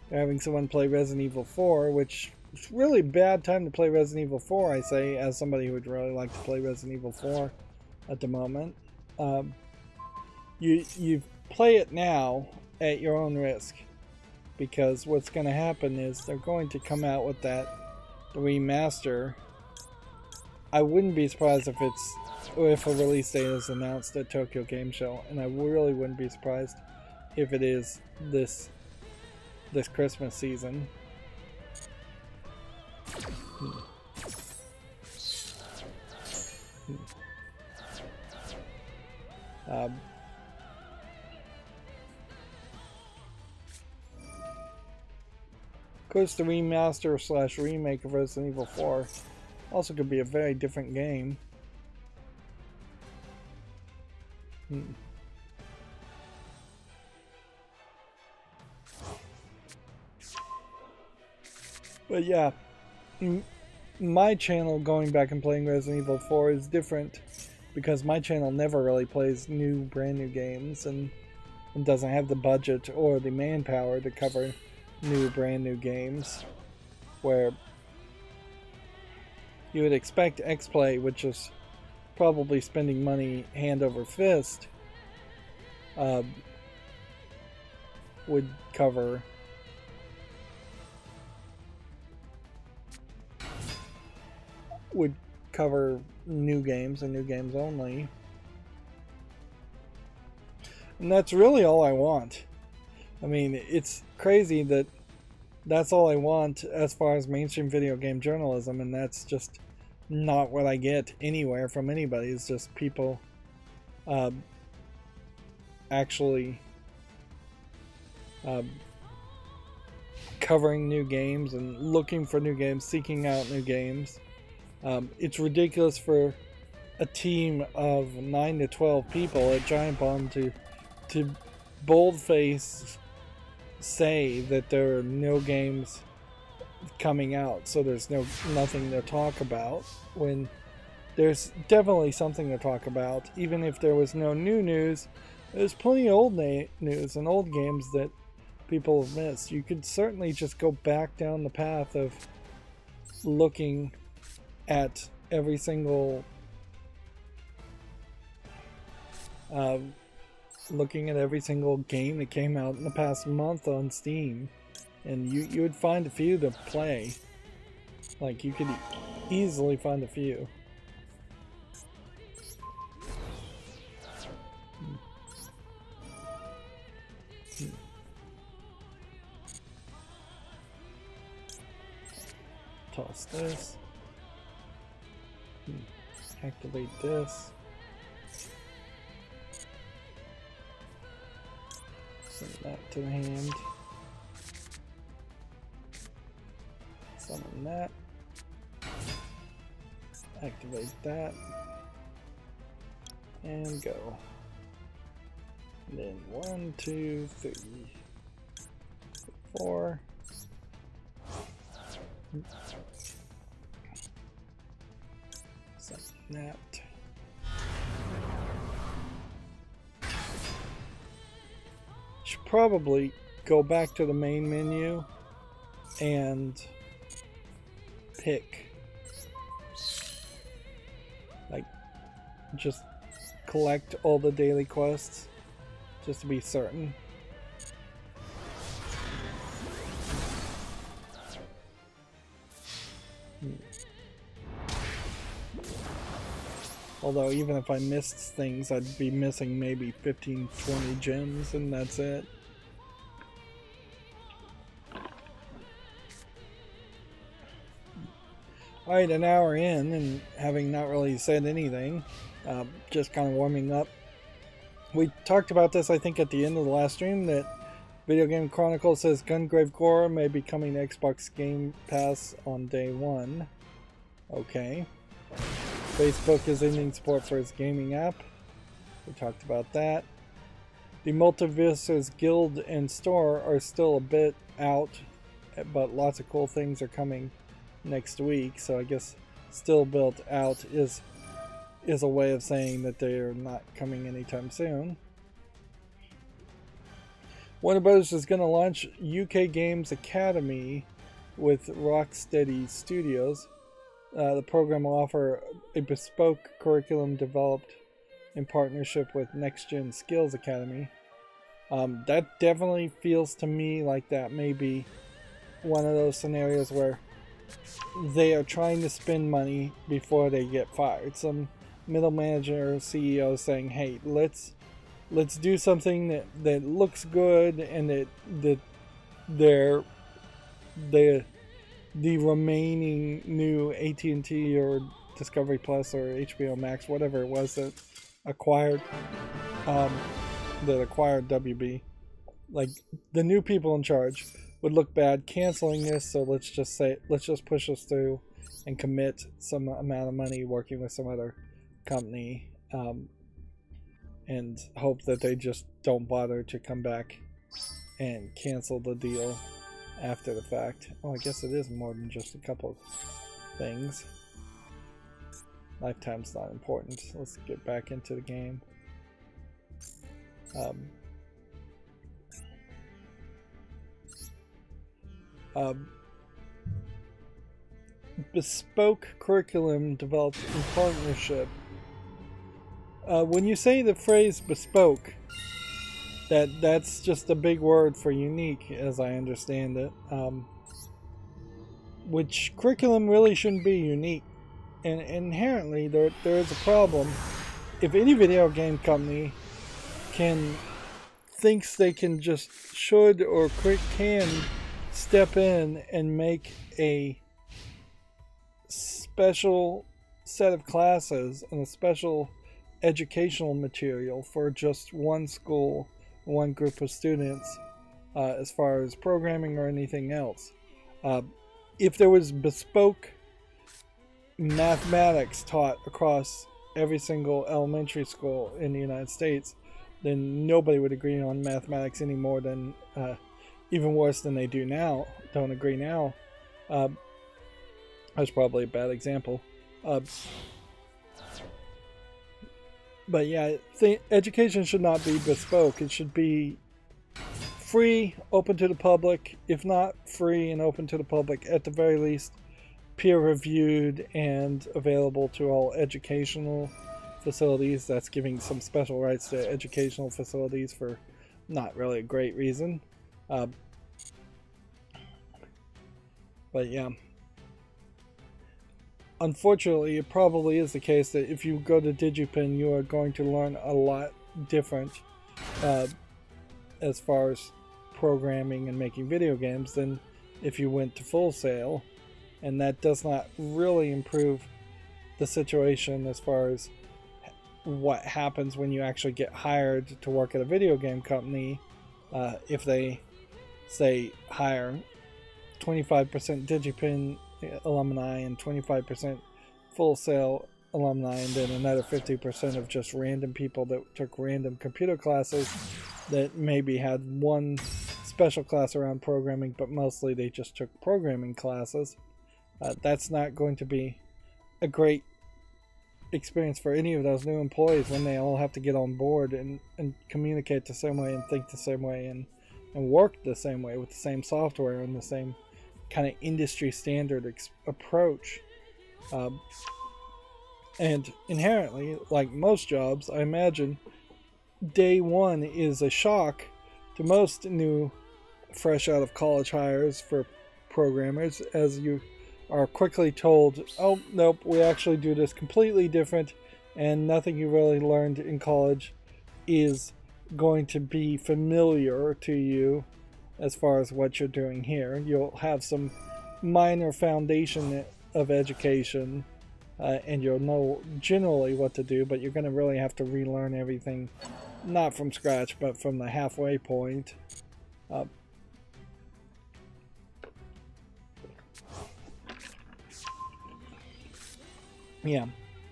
having someone play Resident Evil 4, which is really bad time to play Resident Evil 4, I say, as somebody who would really like to play Resident Evil 4 at the moment. You play it now at your own risk, because what's going to happen is they're going to come out with the remaster. I wouldn't be surprised if a release date is announced at Tokyo Game Show, and I really wouldn't be surprised if it is this Christmas season. Of course, the remaster / remake of Resident Evil 4 also could be a very different game. But yeah, my channel going back and playing Resident Evil 4 is different, because my channel never really plays brand new games, and doesn't have the budget or the manpower to cover brand new games, where you would expect X-Play, which is probably spending money hand over fist, would cover new games and new games only. And that's really all I want. I mean, it's crazy that that's all I want as far as mainstream video game journalism, and that's just not what I get anywhere from anybody. It's just people actually covering new games and looking for new games, seeking out new games. It's ridiculous for a team of 9 to 12 people at Giant Bomb to boldface say that there are no games coming out, so there's nothing to talk about, when there's definitely something to talk about. Even if there was no new news, there's plenty of old news and old games that people have missed. You could certainly just go back down the path of looking at every single game that came out in the past month on Steam, and you would find a few to play. Like, you could easily find a few. Toss this. Activate this. Send that to the hand. Summon that. Activate that. And go. And then 1, 2, 3, 4. Summon that. Should probably go back to the main menu and pick, like, just collect all the daily quests just to be certain. Although even if I missed things, I'd be missing maybe 15-20 gems, and that's it. Alright, an hour in, and having not really said anything, just kind of warming up. We talked about this, I think, at the end of the last stream, that Video Game Chronicle says Gungrave Gore may be coming to Xbox Game Pass on day 1. Okay. Facebook is ending support for its gaming app. We talked about that. The Multiverses Guild and Store are still a bit out, but lots of cool things are coming next week, so I guess still built out is a way of saying that they are not coming anytime soon. Warner Bros. Is going to launch UK Games Academy with Rocksteady Studios. The program will offer a bespoke curriculum developed in partnership with Next Gen Skills Academy. That definitely feels to me like that may be one of those scenarios where they are trying to spend money before they get fired. Some middle manager or CEO saying, hey, let's do something that looks good, and that the remaining new AT&T or Discovery Plus or HBO Max, whatever it was that acquired WB, like, the new people in charge would look bad canceling this, so let's just push us through and commit some amount of money working with some other company, and hope that they just don't bother to come back and cancel the deal after the fact. Oh, I guess it is more than just a couple things. Lifetime's not important. Let's get back into the game. Bespoke curriculum developed in partnership. When you say the phrase bespoke, that's just a big word for unique, as I understand it. Which curriculum really shouldn't be unique. And inherently, there is a problem. If any video game company thinks they can just should or can step in and make a special set of classes and a special educational material for just one school, one group of students, as far as programming or anything else. If there was bespoke mathematics taught across every single elementary school in the United States, then nobody would agree on mathematics any more than even worse than they do now. Don't agree now. That's probably a bad example. But yeah, education should not be bespoke. It should be free, open to the public. If not free and open to the public, at the very least, peer-reviewed and available to all educational facilities. That's giving some special rights to educational facilities for not really a great reason. But yeah. Unfortunately, it probably is the case that if you go to DigiPen, you are going to learn a lot different as far as programming and making video games than if you went to Full Sail, and that does not really improve the situation as far as what happens when you actually get hired to work at a video game company. If they say hire 25% DigiPen alumni and 25% Full Sail alumni, and then another 50% of just random people that took random computer classes that maybe had one special class around programming, but mostly they just took programming classes. That's not going to be a great experience for any of those new employees when they all have to get on board and communicate the same way and think the same way and work the same way with the same software and the same kind of industry standard approach. And inherently, like most jobs, I imagine day one is a shock to most new fresh out of college hires for programmers, as you are quickly told, oh nope, we actually do this completely different, and nothing you really learned in college is going to be familiar to you as far as what you're doing here. You'll have some minor foundation of education, and you'll know generally what to do, but you're going to really have to relearn everything, not from scratch, but from the halfway point. Yeah,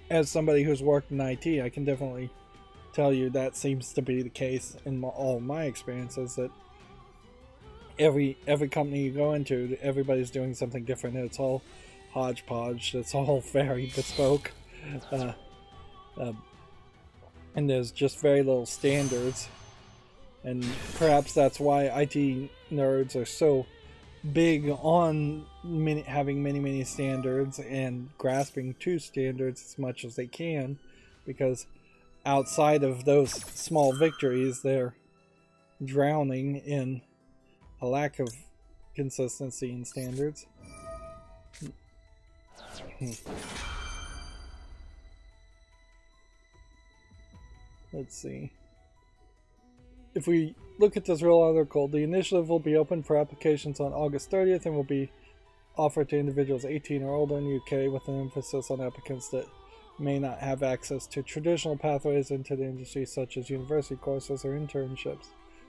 as somebody who's worked in IT, I can definitely tell you that seems to be the case in all my experiences, that every company you go into, everybody's doing something different. It's all hodgepodge. It's all very bespoke, and there's just very little standards. And perhaps that's why IT nerds are so big on having many standards and grasping to standards as much as they can, because outside of those small victories, they're drowning in a lack of consistency in standards. Let's see. If we look at this real article, the initiative will be open for applications on August 30th and will be offered to individuals 18 or older in the UK, with an emphasis on applicants that may not have access to traditional pathways into the industry, such as university courses or internships.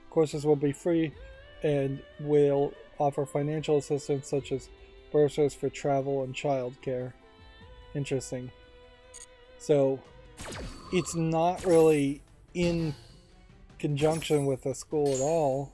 Courses will be free and will offer financial assistance such as bursaries for travel and childcare. Interesting. So it's not really in conjunction with a school at all.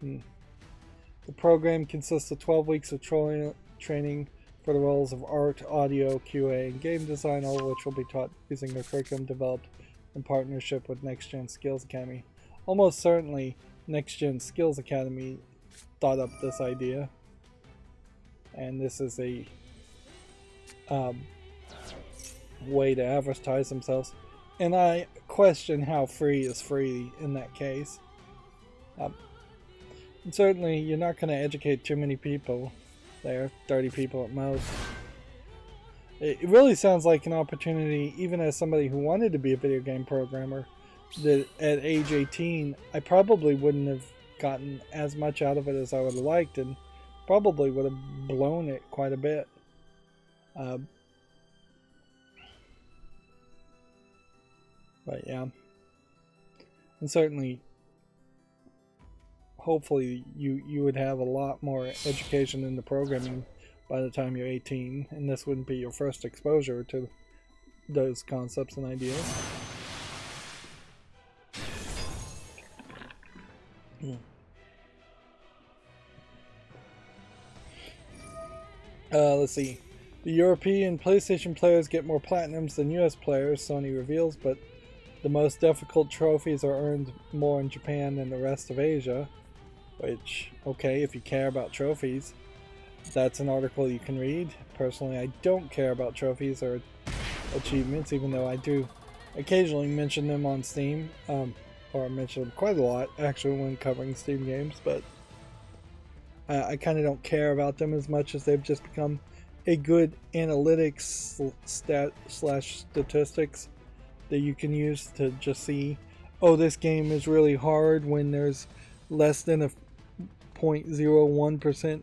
The program consists of 12 weeks of training for the roles of art, audio, QA, and game design, all of which will be taught using the curriculum developed in partnership with Next Gen Skills Academy. Almost certainly Next Gen Skills Academy thought up this idea, and this is a way to advertise themselves. And I question how free is free in that case. And certainly you're not going to educate too many people there, 30 people at most. It really sounds like an opportunity, even as somebody who wanted to be a video game programmer, that at age 18 I probably wouldn't have gotten as much out of it as I would have liked, and probably would have blown it quite a bit. But yeah, and certainly, hopefully you would have a lot more education in the programming by the time you're 18, and this wouldn't be your first exposure to those concepts and ideas. Let's see. The European PlayStation players get more platinums than US players, Sony reveals, but the most difficult trophies are earned more in Japan than the rest of Asia. Which, okay, if you care about trophies, that's an article you can read. Personally, I don't care about trophies or achievements, even though I do occasionally mention them on Steam. Or I mention them quite a lot, actually, when covering Steam games, but I kind of don't care about them as much as they've just become a good analytics slash statistics that you can use to just see, oh, this game is really hard when there's less than a 0.01%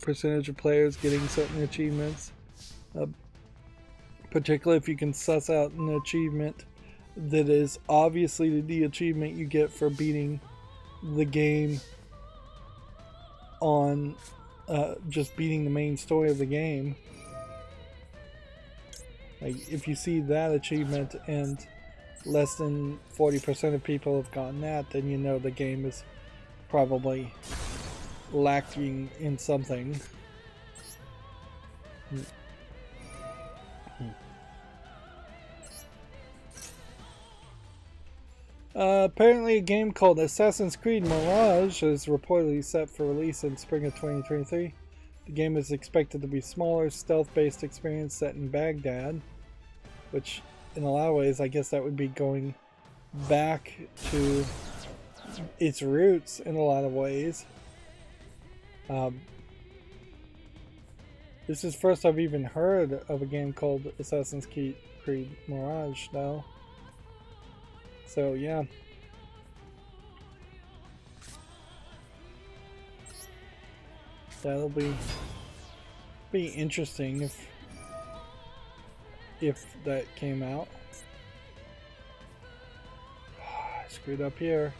percentage of players getting certain achievements. Particularly if you can suss out an achievement that is obviously the achievement you get for beating the game on just beating the main story of the game. Like, if you see that achievement and less than 40% of people have gotten that, then you know the game is probably lacking in something. Apparently a game called Assassin's Creed Mirage is reportedly set for release in spring of 2023. The game is expected to be a smaller, stealth-based experience set in Baghdad, which in a lot of ways I guess that would be going back to its roots in a lot of ways. This is first I've even heard of a game called Assassin's Creed Mirage though. So yeah. That'll be interesting if that came out. I screwed up here.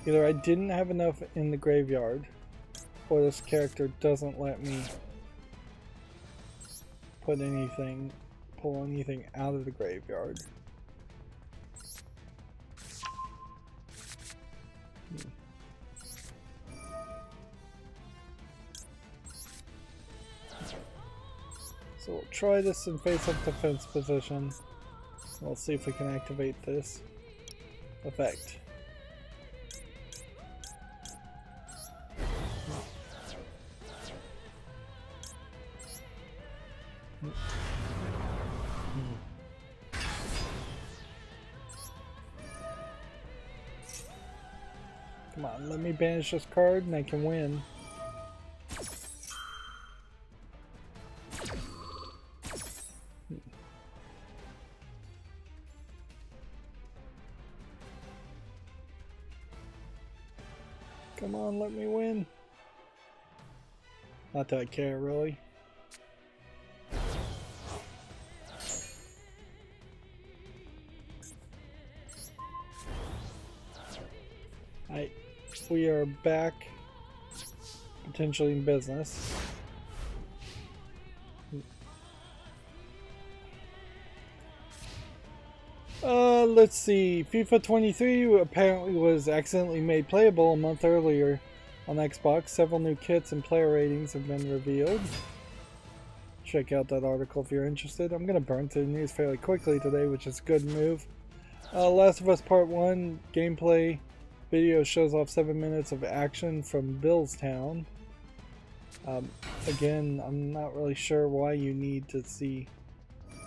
Either I didn't have enough in the graveyard, or this character doesn't let me pull anything out of the graveyard. So we'll try this in face-up defense position. We'll see if we can activate this effect. Come on, let me banish this card and I can win. Come on, let me win. Not that I care, really. We are back, potentially in business. Let's see. FIFA 23 apparently was accidentally made playable a month earlier on Xbox. Several new kits and player ratings have been revealed. Check out that article if you're interested. I'm going to burn through the news fairly quickly today, which is a good move. Last of Us Part 1 gameplay video shows off 7 minutes of action from Billstown. Again, I'm not really sure why you need to see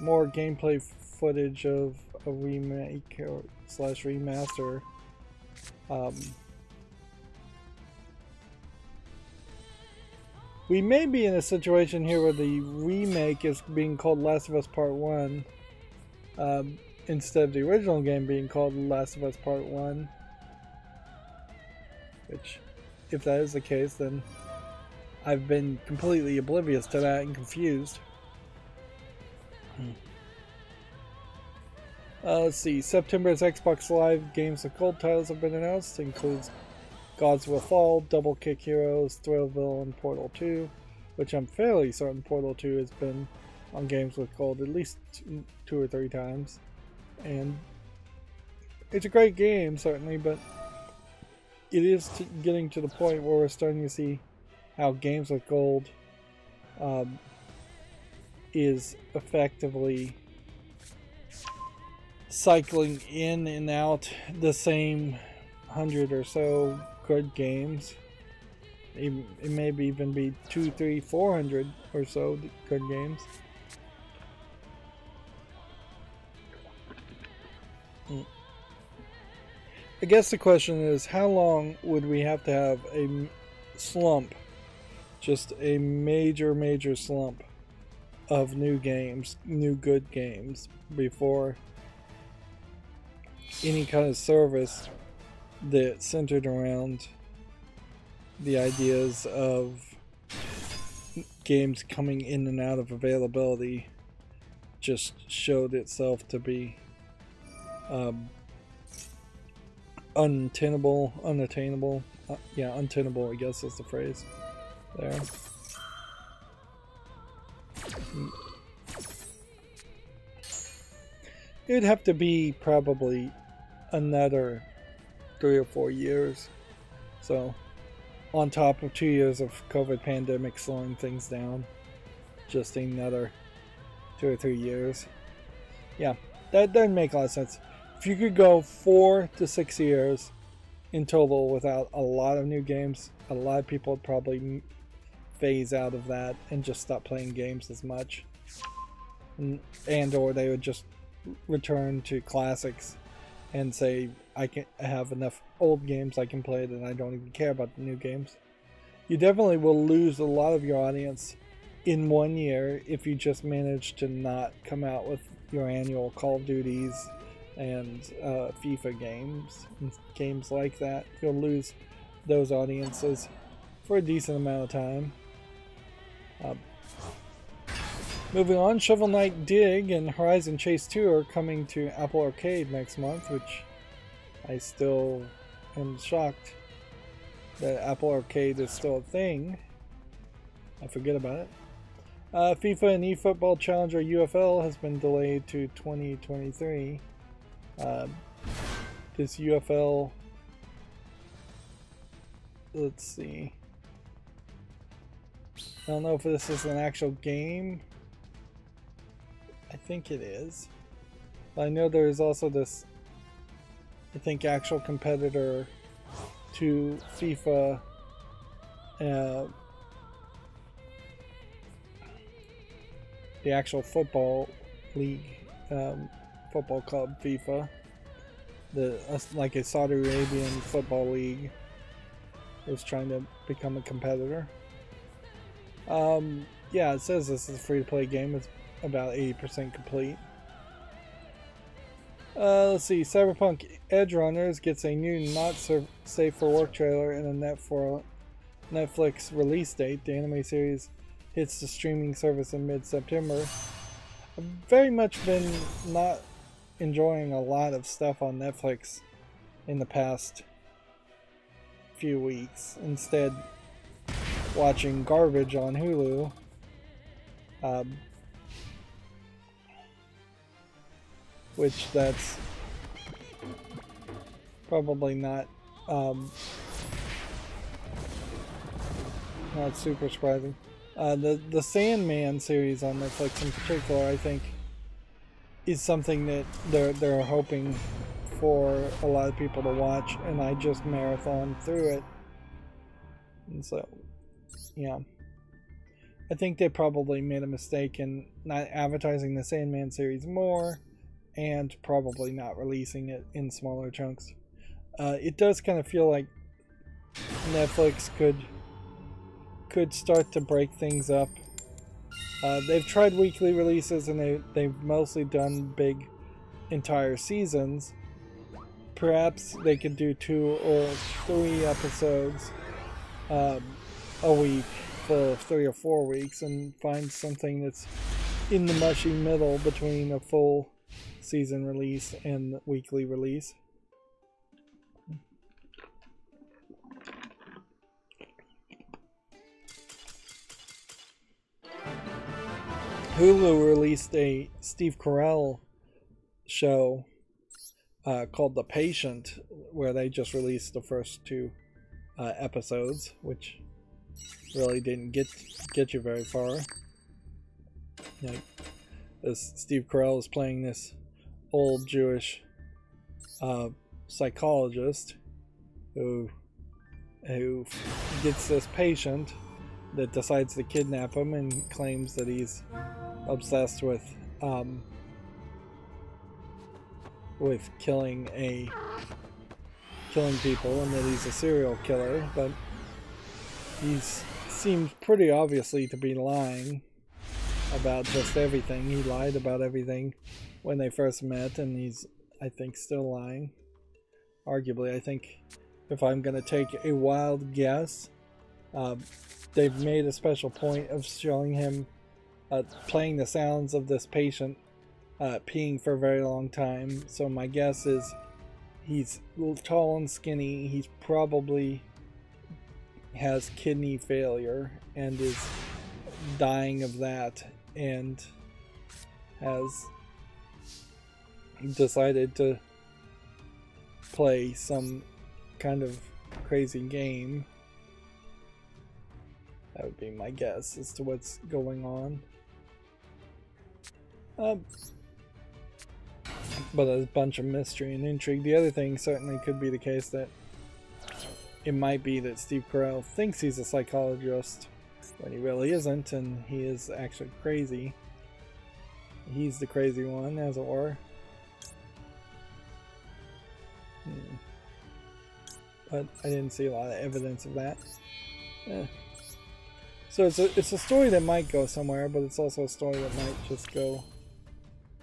more gameplay footage of a remake or slash remaster. We may be in a situation here where the remake is being called Last of Us Part 1 instead of the original game being called Last of Us Part 1. Which, if that is the case, then I've been completely oblivious to that and confused. Let's see. September's Xbox Live games of gold titles have been announced. It includes Gods Will Fall, Double Kick Heroes, Thrillville, and Portal 2, which I'm fairly certain Portal 2 has been on games with gold at least 2 or 3 times. And it's a great game, certainly, but it is getting to the point where we're starting to see how games like Gold is effectively cycling in and out the same 100 or so good games. It may even be 200, 300, 400 or so good games. I guess the question is, how long would we have to have a slump, just a major slump of new games, new good games, before any kind of service that centered around the ideas of games coming in and out of availability just showed itself to be unattainable, yeah, untenable, I guess is the phrase there. It would have to be probably another 3 or 4 years, so on top of 2 years of COVID pandemic slowing things down, just another 2 or 3 years. Yeah, that doesn't make a lot of sense. If you could go 4 to 6 years in total without a lot of new games, a lot of people would probably phase out of that and just stop playing games as much, and or they would just return to classics and say, I have enough old games I can play that I don't even care about the new games. You definitely will lose a lot of your audience in 1 year if you just manage to not come out with your annual Call of Duties and FIFA games and games like that. You'll lose those audiences for a decent amount of time. Moving on, Shovel Knight Dig and Horizon Chase 2 are coming to Apple Arcade next month, which I still am shocked that Apple Arcade is still a thing. I forget about it. FIFA and eFootball Challenger UFL has been delayed to 2023. This UFL, let's see. I don't know if this is an actual game. I think it is. I know there is also this, I think, actual competitor to FIFA, the actual football league, football club FIFA, like a Saudi Arabian football league is trying to become a competitor. Yeah, it says this is a free-to-play game. It's about 80% complete. Let's see. Cyberpunk Edge Runners gets a new not safe for work trailer and a Netflix release date. The anime series hits the streaming service in mid-September. I've very much been not enjoying a lot of stuff on Netflix in the past few weeks. Instead, watching garbage on Hulu. Which that's probably not super surprising. The Sandman series on Netflix in particular, I think, is something that they're hoping for a lot of people to watch, and I just marathoned through it. And so, yeah. I think they probably made a mistake in not advertising the Sandman series more, and probably not releasing it in smaller chunks. It does kind of feel like Netflix could start to break things up. They've tried weekly releases, and they've mostly done big entire seasons. Perhaps they could do 2 or 3 episodes a week for 3 or 4 weeks, and find something that's in the mushy middle between a full season release and weekly release. Hulu released a Steve Carell show called The Patient, where they just released the first 2 episodes, which really didn't get you very far. Like, this Steve Carell is playing this old Jewish psychologist who gets this patient that decides to kidnap him and claims that he's obsessed with killing people and that he's a serial killer, but he seems pretty obviously to be lying about just everything. He lied about everything when they first met, and he's, I think, still lying. Arguably, I think, if I'm going to take a wild guess, they've made a special point of showing him playing the sounds of this patient peeing for a very long time. So my guess is he's tall and skinny. He's probably has kidney failure and is dying of that, and has decided to play some kind of crazy game. That would be my guess as to what's going on. But there's a bunch of mystery and intrigue. The other thing certainly could be the case that it might be that Steve Carell thinks he's a psychologist when he really isn't, and he is actually crazy. He's the crazy one, as it were. But I didn't see a lot of evidence of that. So it's a story that might go somewhere, but it's also a story that might just go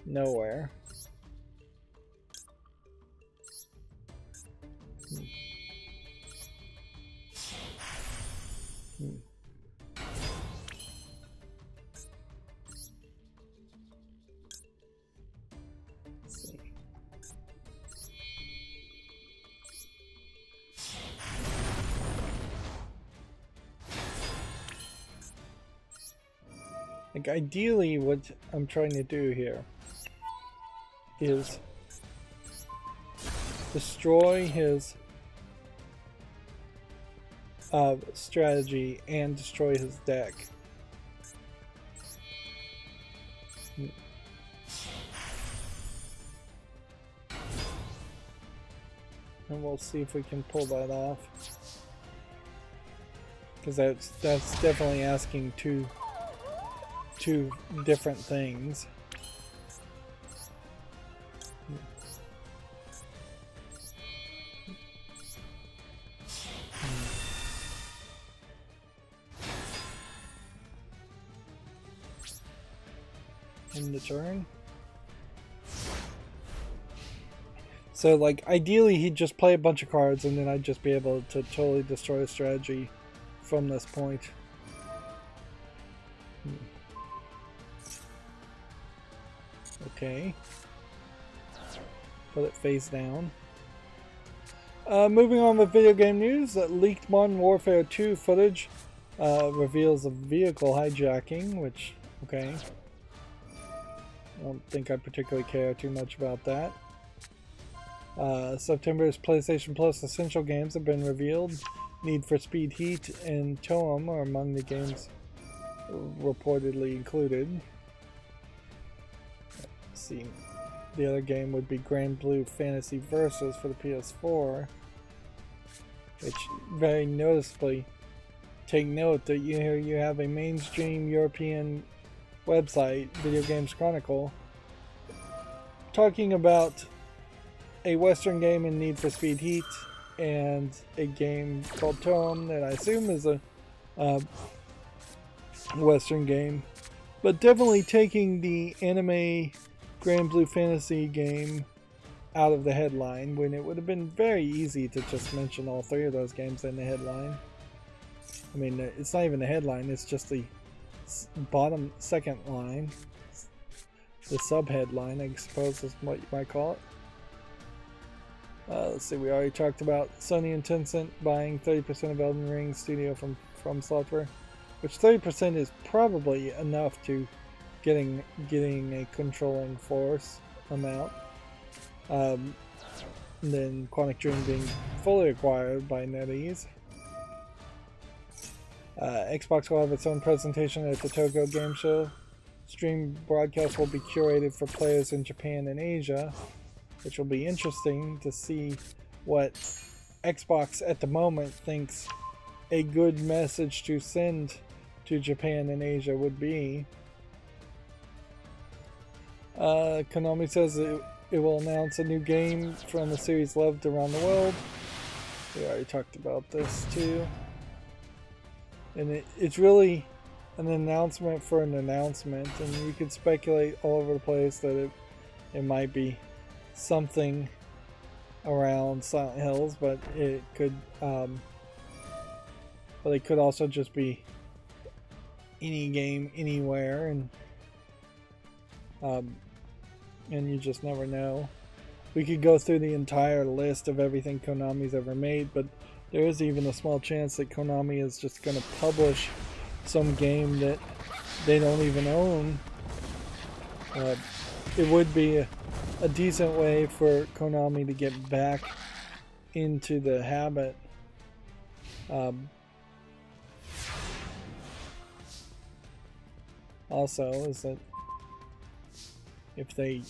nowhere. Let's see. Like, ideally what I'm trying to do here is destroy his strategy and destroy his deck. And we'll see if we can pull that off, because that's definitely asking two different things. In the turn. So, like, ideally he'd just play a bunch of cards and then I'd just be able to totally destroy a strategy from this point. Okay. Put it face down. Moving on with video game news, leaked Modern Warfare 2 footage reveals a vehicle hijacking, which, okay. I don't think I particularly care too much about that. September's PlayStation Plus Essential games have been revealed. Need for Speed Heat and Toem are among the games reportedly included. Let's see. The other game would be Grand Blue Fantasy Versus for the PS4, which very noticeably, take note that you have a mainstream European website, Video Games Chronicle, talking about a Western game in Need for Speed Heat and a game called Toem that I assume is a Western game, but definitely taking the anime Grand Blue Fantasy game out of the headline, when it would have been very easy to just mention all three of those games in the headline. I mean, it's not even the headline, it's just the bottom second line, the subheadline, I suppose is what you might call it. Let's see, we already talked about Sony and Tencent buying 30% of Elden Ring Studio from Software, which 30% is probably enough to getting a controlling force amount. and then Quantic Dream being fully acquired by NetEase. Xbox will have its own presentation at the Tokyo Game Show. Stream broadcast will be curated for players in Japan and Asia, which will be interesting to see what Xbox at the moment thinks a good message to send to Japan and Asia would be. Konami says it will announce a new game from the series loved around the world. We already talked about this too. And it's really an announcement for an announcement, and you could speculate all over the place that it might be something around Silent Hills, but it could also just be any game anywhere, and you just never know. We could go through the entire list of everything Konami's ever made, but there is even a small chance that Konami is just going to publish some game that they don't even own. It would be a decent way for Konami to get back into the habit. Also, is that if they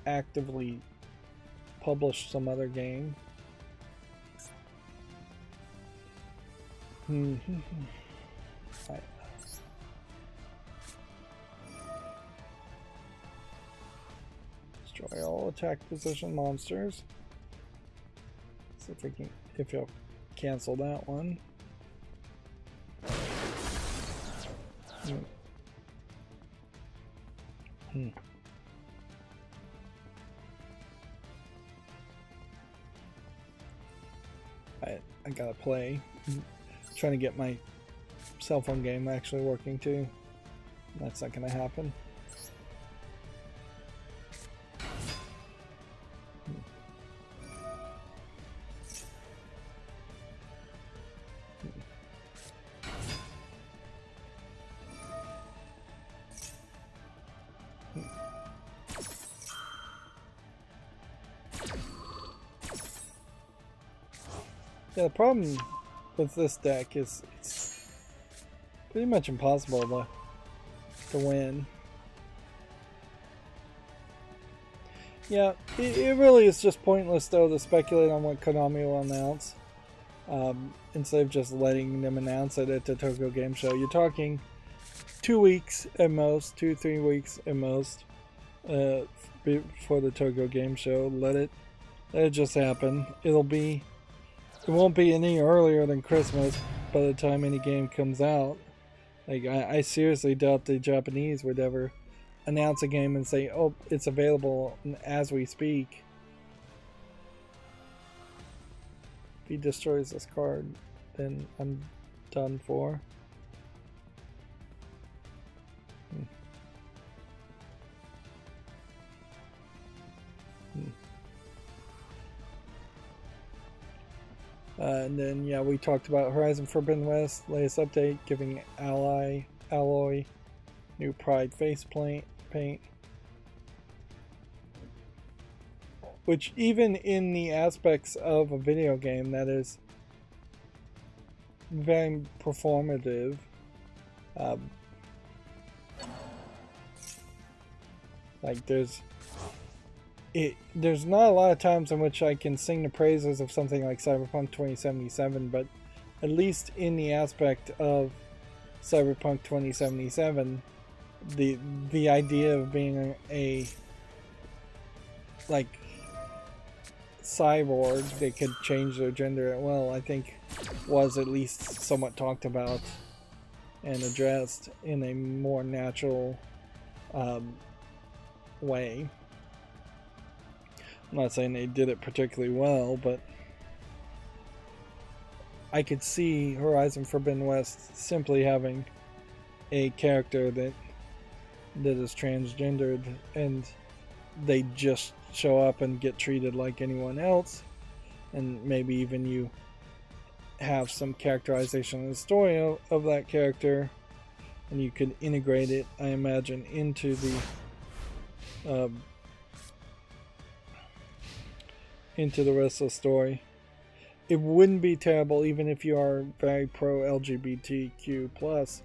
actively publish some other game, destroy all attack position monsters. See if you'll cancel that one. I gotta play. I'm trying to get my cell phone game actually working too. That's not gonna happen. Yeah, the problem with this deck is it's pretty much impossible to win. Yeah, it really is just pointless though to speculate on what Konami will announce, instead of just letting them announce it at the Tokyo Game Show. You're talking 2 weeks at most, 2-3 weeks at most, for the Tokyo Game Show. Let it just happen. It won't be any earlier than Christmas by the time any game comes out. Like, I seriously doubt the Japanese would ever announce a game and say, oh, it's available as we speak. If he destroys this card, then I'm done for. And then, yeah, we talked about Horizon Forbidden West, latest update, giving Alloy new Pride face paint. Which, even in the aspects of a video game that is very performative, like there's not a lot of times in which I can sing the praises of something like Cyberpunk 2077, but at least in the aspect of Cyberpunk 2077, the idea of being a like cyborg that could change their gender at will, I think was at least somewhat talked about and addressed in a more natural way. I'm not saying they did it particularly well, but I could see Horizon Forbidden West simply having a character that is transgendered, and they just show up and get treated like anyone else, and maybe even you have some characterization in the story of that character, and you could integrate it, I imagine, into the into the rest of the story. It wouldn't be terrible, even if you are very pro LGBTQ plus,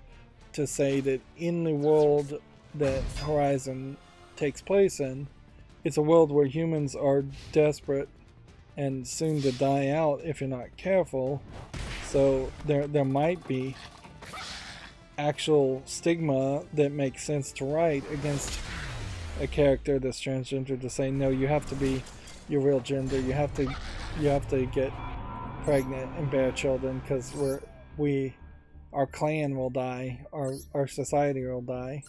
to say that in the world that Horizon takes place in, it's a world where humans are desperate and soon to die out if you're not careful. So there might be actual stigma that makes sense to write against a character that's transgender, to say no, you have to be your real gender. You have to get pregnant and bear children, because our clan will die, our society will die.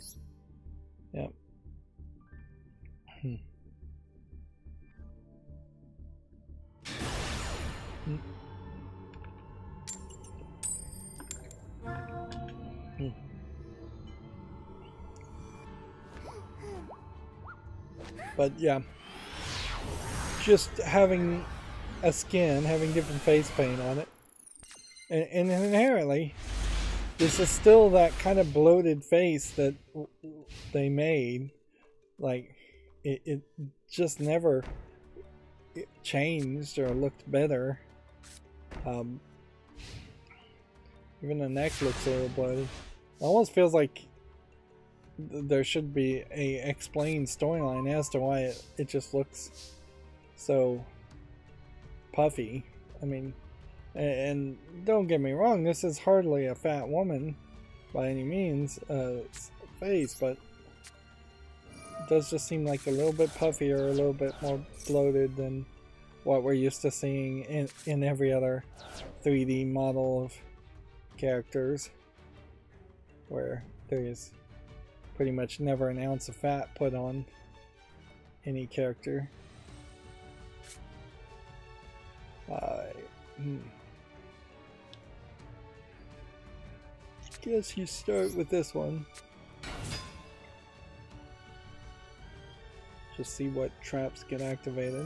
Yep. But yeah, just having a skin, having different face paint on it, and inherently this is still that kind of bloated face that they made. Like it just never changed or looked better. Even the neck looks a little bloated. It almost feels like there should be a explained storyline as to why it just looks so puffy. I mean, and don't get me wrong, this is hardly a fat woman by any means, face, but it does just seem like a little bit puffier, a little bit more bloated than what we're used to seeing in every other 3D model of characters, where there is pretty much never an ounce of fat put on any character. Guess you start with this one. Just see what traps get activated.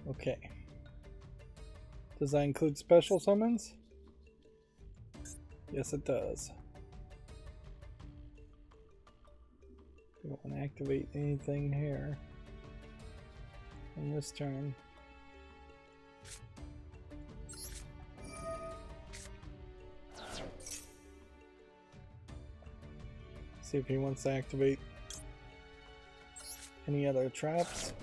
Okay. Does that include special summons? Yes, it does. We don't want to activate anything here on this turn. See if he wants to activate any other traps.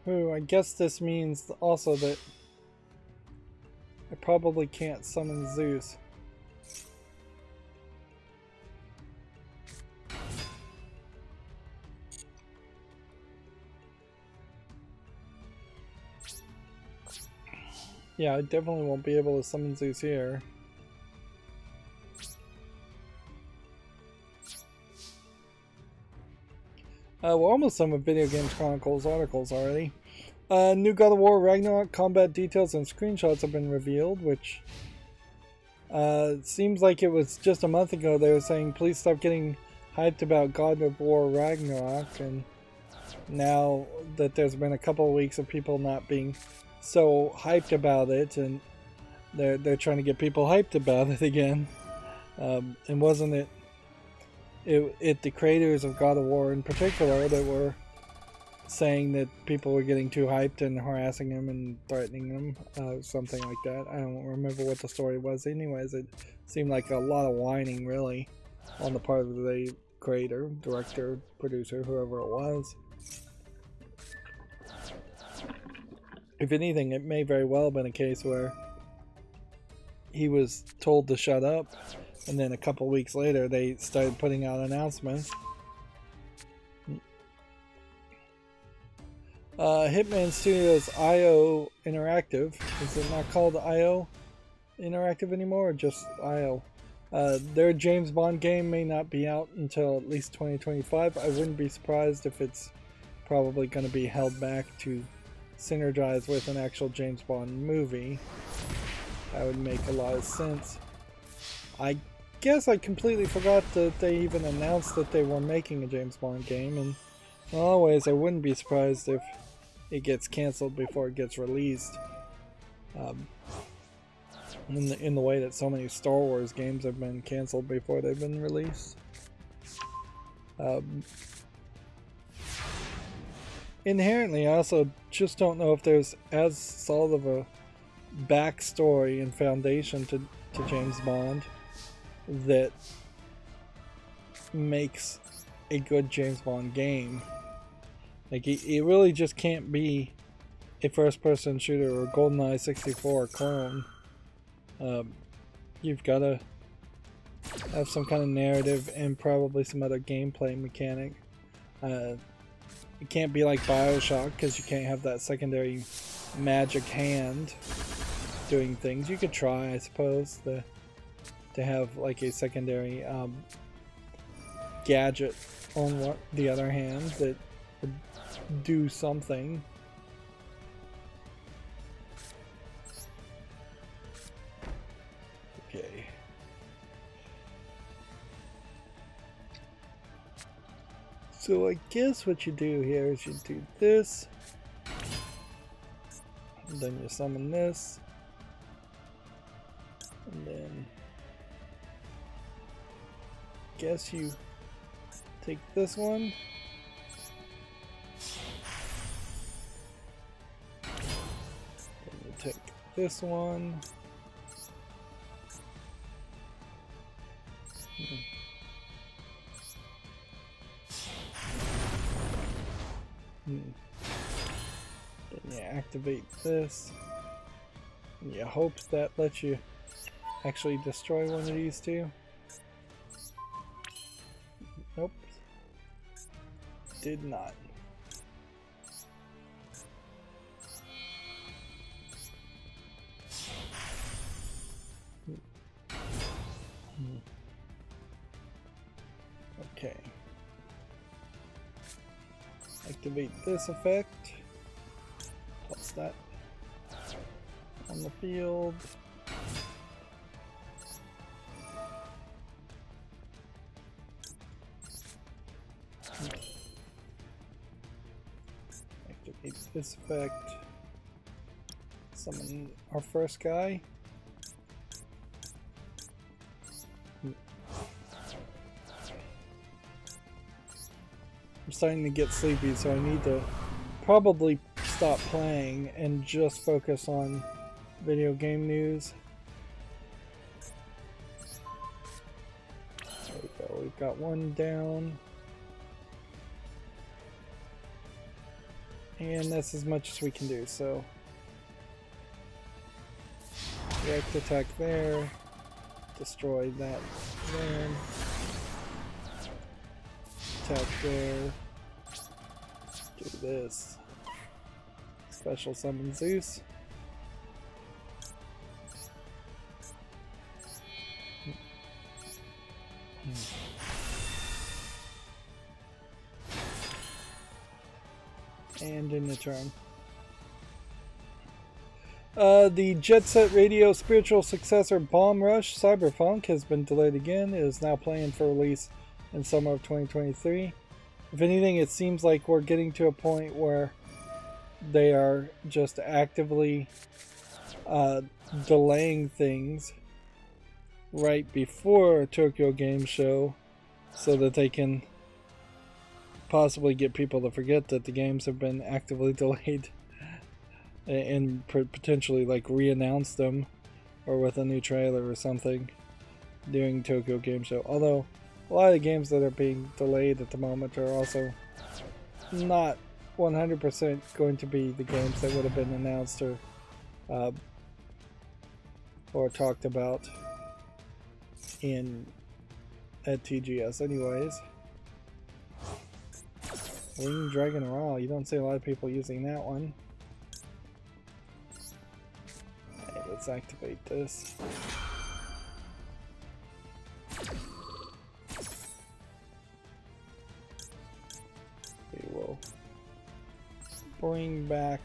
Ooh, I guess this means also that I probably can't summon Zeus. Yeah, I definitely won't be able to summon Zeus here. We're almost done with Video Games Chronicles articles already. New God of War Ragnarok combat details and screenshots have been revealed, which seems like it was just a month ago they were saying please stop getting hyped about God of War Ragnarok, and now that there's been a couple of weeks of people not being so hyped about it, and they're trying to get people hyped about it again. And wasn't it the creators of God of War in particular that were saying that people were getting too hyped and harassing them and threatening them, something like that. I don't remember what the story was. Anyways, it seemed like a lot of whining, really, on the part of the creator, director, producer, whoever it was. If anything, it may very well have been a case where he was told to shut up, and then a couple weeks later they started putting out announcements. Hitman Studios IO Interactive. Is it not called IO Interactive anymore, or just IO? Their James Bond game may not be out until at least 2025. I wouldn't be surprised if it's probably going to be held back to synergize with an actual James Bond movie. That would make a lot of sense. I guess I completely forgot that they even announced that they were making a James Bond game, and in a lot of ways I wouldn't be surprised if it gets canceled before it gets released. In the way that so many Star Wars games have been canceled before they've been released. Inherently, I also just don't know if there's as solid of a backstory and foundation to James Bond that makes a good James Bond game. Like, it really just can't be a first-person shooter or GoldenEye 64 clone. You've got to have some kind of narrative and probably some other gameplay mechanic. It can't be like BioShock, because you can't have that secondary magic hand doing things. You could try, I suppose, to have like a secondary gadget on the other hand that would do something. Okay. So I guess what you do here is you do this, and then you summon this, and then guess you take this one, then you take this one, then you activate this, and you hope that lets you actually destroy one of these two. Nope. Did not. Okay. Activate this effect. Toss that on the field. Activate this effect. Summon our first guy. I'm starting to get sleepy, so I need to probably stop playing and just focus on video game news. There we go, we've got one down. And that's as much as we can do, so direct attack there, destroy that there, attack there, do this, special summon Zeus. And in the turn. The Jet Set Radio spiritual successor Bomb Rush Cyberpunk has been delayed again. It is now planned for release in summer of 2023. If anything, it seems like we're getting to a point where they are just actively delaying things right before a Tokyo Game Show so that they can possibly get people to forget that the games have been actively delayed and potentially like re-announce them or with a new trailer or something during Tokyo Game Show. Although a lot of the games that are being delayed at the moment are also not 100% going to be the games that would have been announced or talked about at TGS anyways. Winged Dragon Raw. You don't see a lot of people using that one. Alright, let's activate this. We will bring back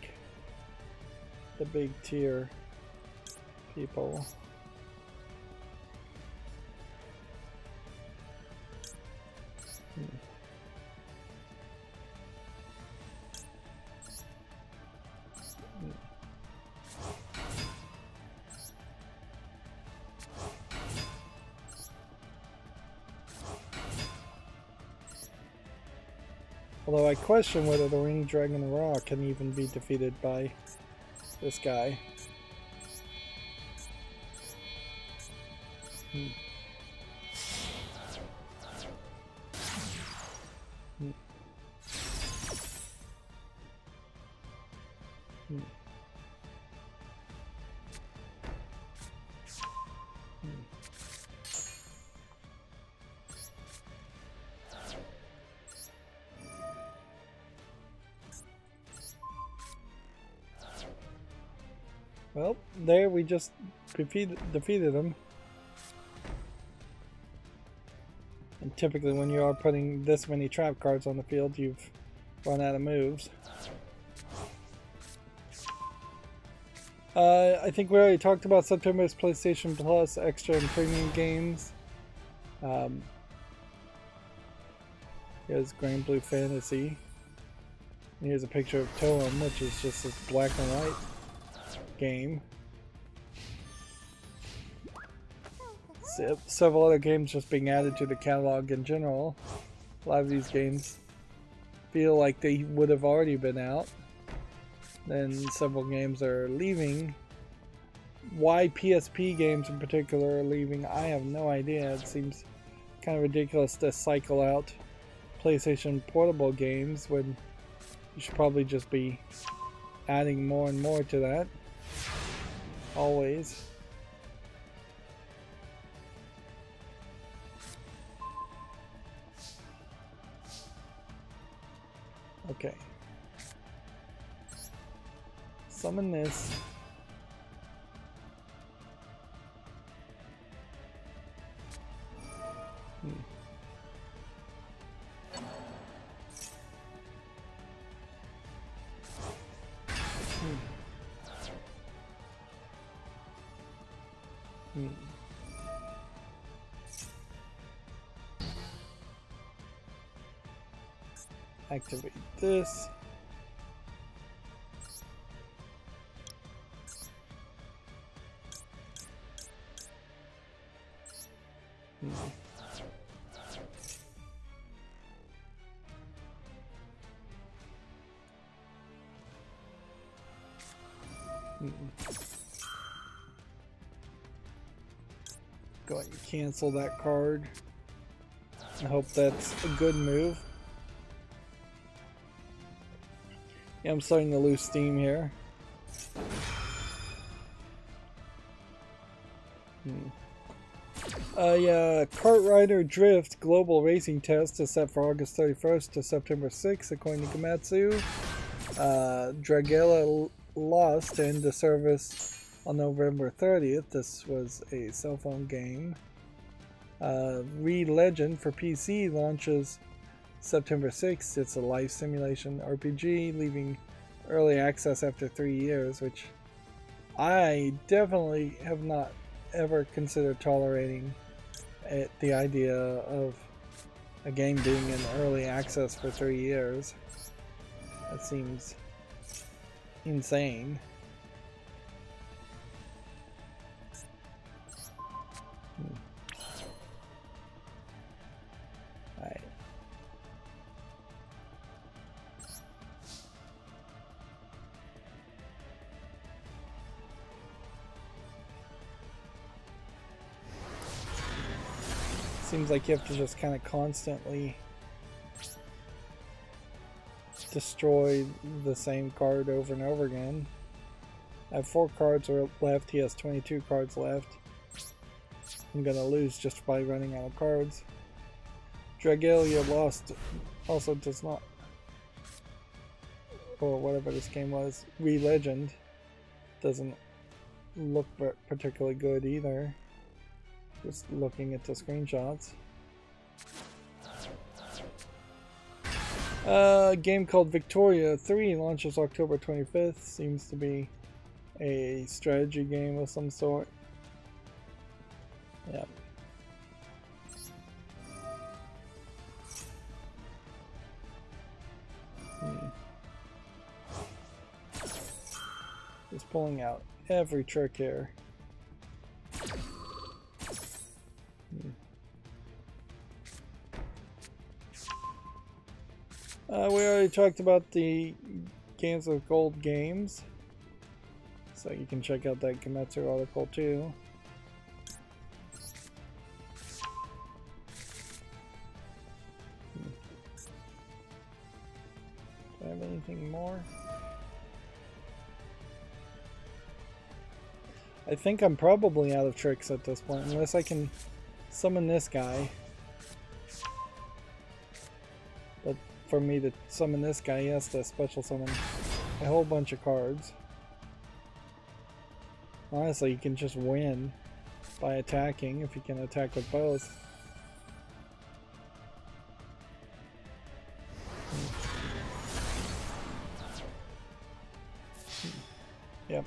the big tier people. Although I question whether the Winged Dragon Raw can even be defeated by this guy. Well, there we just defeated him. And typically when you are putting this many trap cards on the field, you've run out of moves. I think we already talked about September's PlayStation Plus extra and premium games. Here's Grand Blue Fantasy. And here's a picture of Toem, which is just this black and white game. Several other games just being added to the catalog in general. A lot of these games feel like they would have already been out. Then several games are leaving. Why PSP games in particular are leaving, I have no idea. It seems kind of ridiculous to cycle out PlayStation Portable games when you should probably just be adding more and more to that. Always. Okay. Summon this. Activate this. Go ahead and cancel that card. I hope that's a good move. Yeah, I'm starting to lose steam here. Yeah, Kart Rider Drift Global Racing Test is set for August 31st to September 6th, according to Gamatsu. Dragella lost into service on November 30th. This was a cell phone game. Re-Legend for PC launches September 6th. It's a life simulation RPG, leaving early access after 3 years, which I definitely have not ever considered tolerating the idea of a game being in early access for 3 years. That seems insane. Alright. Seems like you have to just kind of constantly destroy the same card over and over again. I have 4 cards left, he has 22 cards left. I'm gonna lose just by running out of cards. Dragelia lost also does not or whatever this game was, Re-Legend, doesn't look particularly good either. Just looking at the screenshots. A game called Victoria 3 launches October 25th. Seems to be a strategy game of some sort. Yeah. Just pulling out every trick here. We already talked about the Games with Gold games, so you can check out that Gematsu article too. Do I have anything more? I think I'm probably out of tricks at this point, unless I can summon this guy. But for me to summon this guy, he has to special summon a whole bunch of cards. Honestly, you can just win by attacking if you can attack with both. Yep.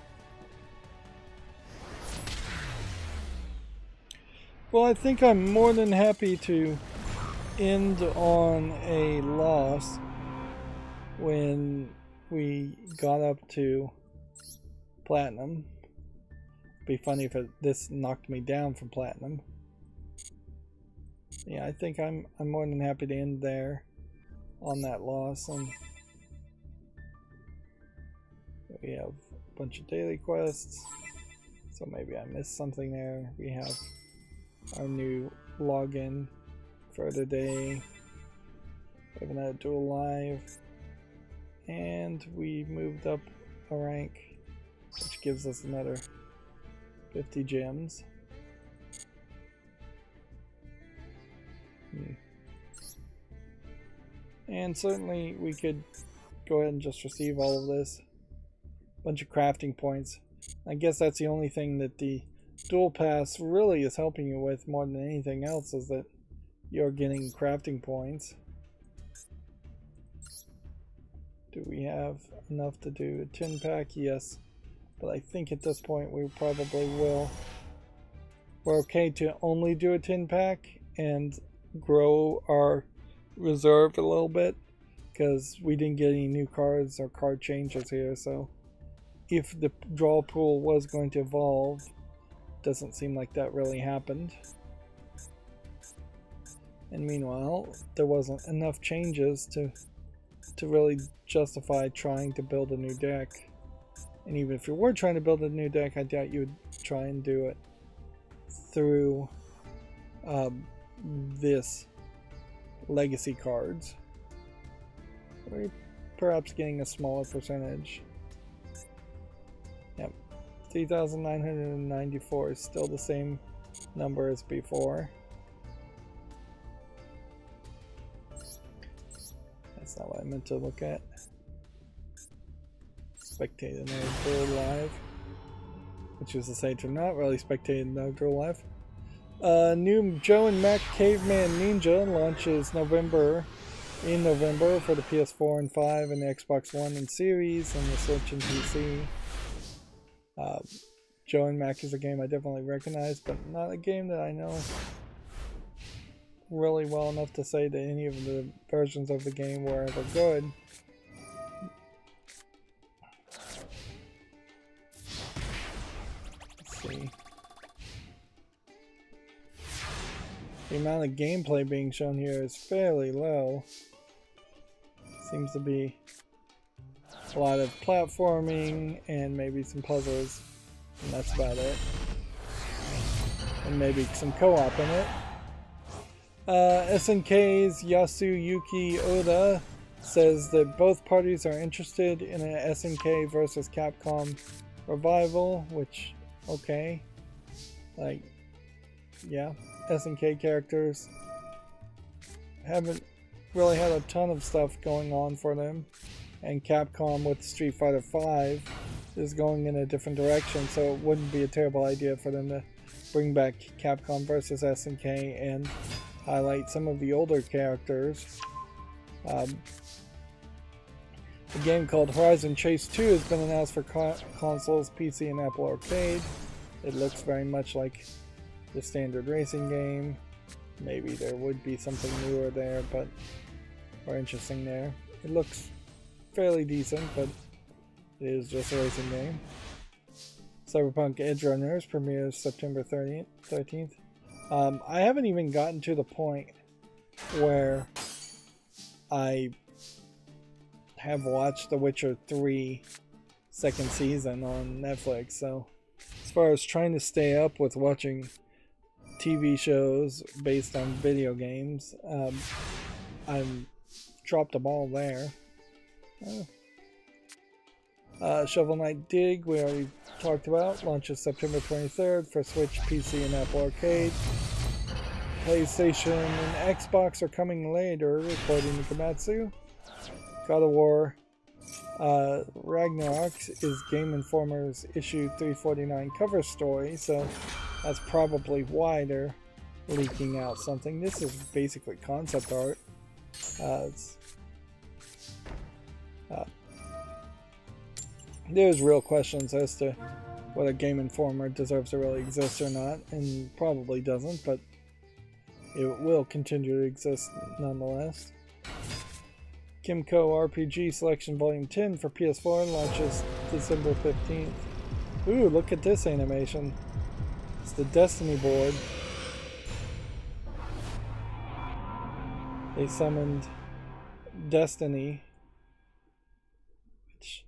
Well, I think I'm more than happy to end on a loss when we got up to platinum. It'd be funny if this knocked me down from platinum. Yeah, I think I'm more than happy to end there on that loss. And we have a bunch of daily quests, so maybe I missed something there. We have our new login for the day. We have another Duel Live, and we moved up a rank, which gives us another 50 gems. And certainly we could go ahead and just receive all of this. Bunch of crafting points. I guess that's the only thing that the Duel Pass really is helping you with more than anything else, is that you're getting crafting points. Do we have enough to do a 10 pack? Yes. But I think at this point we probably will. We're okay to only do a 10 pack and grow our reserve a little bit, because we didn't get any new cards or card changes here. So if the draw pool was going to evolve, doesn't seem like that really happened. And meanwhile, there wasn't enough changes to really justify trying to build a new deck. And even if you were trying to build a new deck, I doubt you would try and do it through this legacy cards. We're perhaps getting a smaller percentage. Yep, 3,994 is still the same number as before. That's not what I meant to look at. Spectating no Duel Live, which is to say to not really spectating no Duel Live. New Joe and Mac Caveman Ninja launches in November for the PS4 and 5 and the Xbox One and Series and the Switch and PC. Joe and Mac is a game I definitely recognize, but not a game that I know really well enough to say that any of the versions of the game were ever good. Let's see. The amount of gameplay being shown here is fairly low. Seems to be a lot of platforming and maybe some puzzles, and that's about it. And maybe some co-op in it. SNK's Yasuyuki Oda says that both parties are interested in an SNK versus Capcom revival, which, okay. Like, yeah, SNK characters haven't really had a ton of stuff going on for them and Capcom with Street Fighter V is going in a different direction, so it wouldn't be a terrible idea for them to bring back Capcom vs. SNK and highlight some of the older characters. A game called Horizon Chase 2 has been announced for consoles, PC, and Apple Arcade. It looks very much like the standard racing game. Maybe there would be something newer there, but or interesting there. It looks fairly decent, but it is just a racing game. Cyberpunk Edge Runners premieres September 13th. I haven't even gotten to the point where I have watched The Witcher 3 second season on Netflix, so as far as trying to stay up with watching TV shows based on video games, I've dropped the ball there. Shovel Knight Dig, we already talked about, launches September 23rd for Switch, PC, and Apple Arcade. PlayStation and Xbox are coming later, according to Komatsu. God of War Ragnarok is Game Informer's issue 349 cover story, so that's probably why they're leaking out something. This is basically concept art. There's real questions as to whether Game Informer deserves to really exist or not, and probably doesn't, but it will continue to exist nonetheless. Kimco RPG Selection Volume 10 for PS4 launches December 15th. Ooh, look at this animation. It's the Destiny board. They summoned Destiny. Which,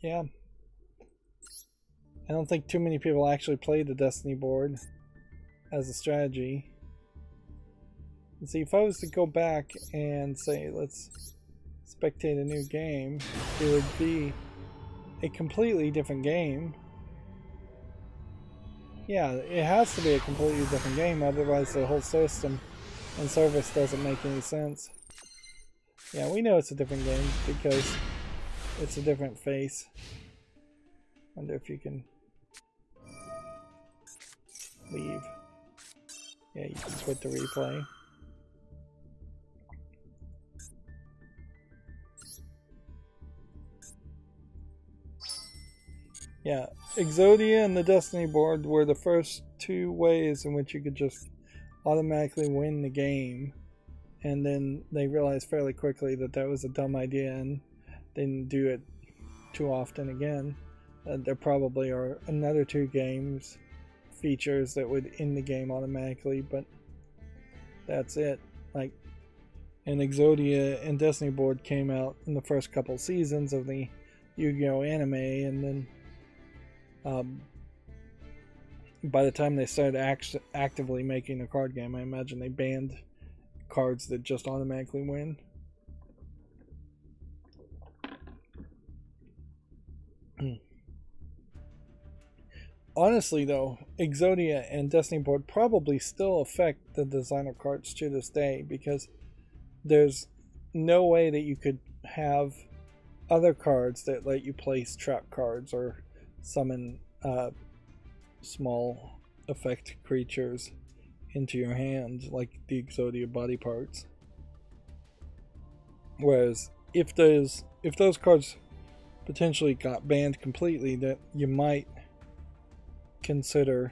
yeah. I don't think too many people actually play the Destiny board as a strategy. And see, if I was to go back and say, let's spectate a new game, it would be a completely different game. Yeah, it has to be a completely different game, otherwise the whole system and service doesn't make any sense. Yeah, we know it's a different game because it's a different face. Wonder if you can leave. Yeah, you can quit the replay. Yeah, Exodia and the Destiny board were the first two ways in which you could just automatically win the game, and then they realized fairly quickly that that was a dumb idea and didn't do it too often again. There probably are another two games features that would end the game automatically, but that's it. Like, an Exodia and Destiny board came out in the first couple seasons of the Yu-Gi-Oh anime, and then by the time they started actively making a card game, I imagine they banned cards that just automatically win. Honestly though, Exodia and Destiny board probably still affect the designer cards to this day, because there's no way that you could have other cards that let you place trap cards or summon small effect creatures into your hand like the Exodia body parts. Whereas if those cards potentially got banned completely, that you might consider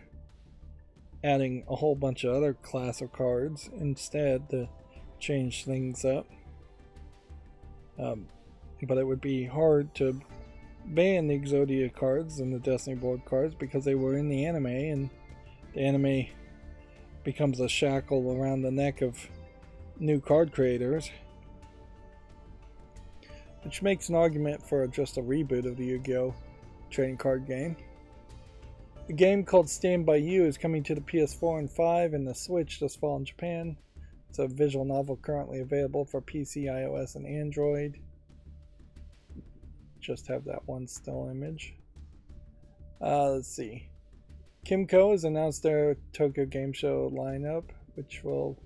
adding a whole bunch of other class of cards instead to change things up. But it would be hard to ban the Exodia cards and the Destiny board cards because they were in the anime, and the anime becomes a shackle around the neck of new card creators, which makes an argument for just a reboot of the Yu-Gi-Oh! Trading card game. A game called Stand By You is coming to the PS4 and 5 and the Switch this fall in Japan. It's a visual novel currently available for PC, iOS, and Android. Just have that one still image. Let's see. Kimco has announced their Tokyo Game Show lineup, which will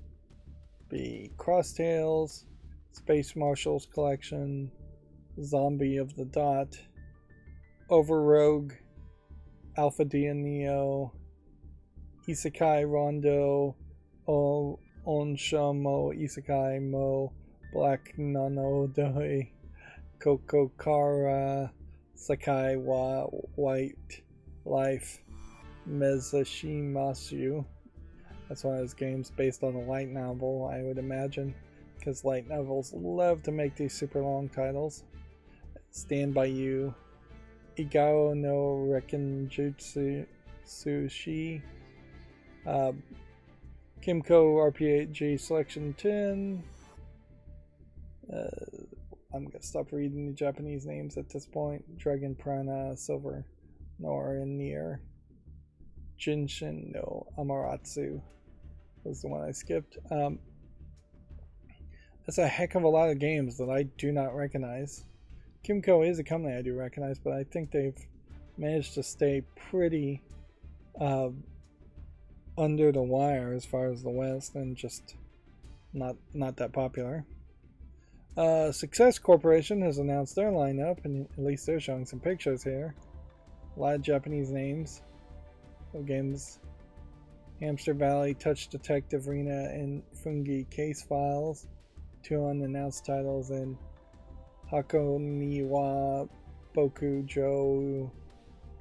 be Cross Tales, Space Marshals Collection, Zombie of the Dot, Overrogue, Alpha Dia Neo, Isekai Rondo, Onshamo Isekai Mo, Black Nanodoi, Kokokara, Sakai wa White Life, Mezashimasu. That's one of those games based on a light novel, I would imagine, because light novels love to make these super long titles. Stand By You, Igao no Rekenjutsu Sushi, Kimco RPG Selection 10. I'm gonna stop reading the Japanese names at this point. Dragon Prana, Silver Nor and Nier. Jinshin no Amaratsu was the one I skipped. That's a heck of a lot of games that I do not recognize. Kimco is a company I do recognize, but I think they've managed to stay pretty under the wire as far as the West, and just not that popular. Success Corporation has announced their lineup, and at least they're showing some pictures here. A lot of Japanese names of games: Hamster Valley, Touch Detective Arena, and Fungi Case Files. 2 unannounced titles, and Hakoniwa Bokujo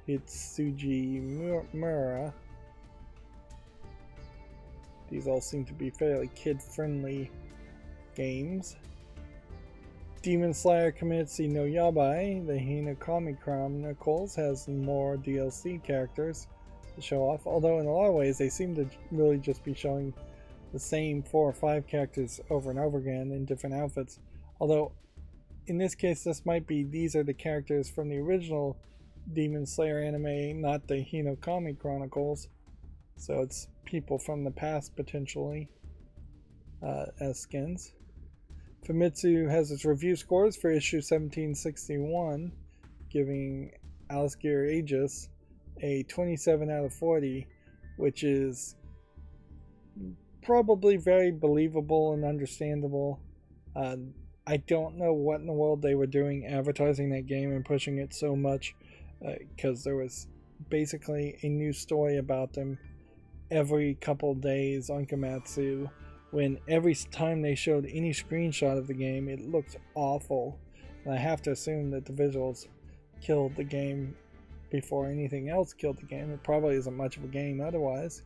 Hitsuji Mura. These all seem to be fairly kid-friendly games. Demon Slayer Kimetsu no Yabai, the Hinokami Chronicles, has more DLC characters to show off, although in a lot of ways they seem to really just be showing the same 4 or 5 characters over and over again in different outfits. Although in this case these are the characters from the original Demon Slayer anime, not the Hinokami Chronicles, so it's people from the past potentially as skins. Famitsu has its review scores for issue 1761, giving Alice Gear Aegis a 27 out of 40, which is probably very believable and understandable. I don't know what in the world they were doing advertising that game and pushing it so much, because there was basically a new story about them every couple days on Komatsu, when every time they showed any screenshot of the game it looked awful, and I have to assume that the visuals killed the game before anything else killed the game. It probably isn't much of a game otherwise.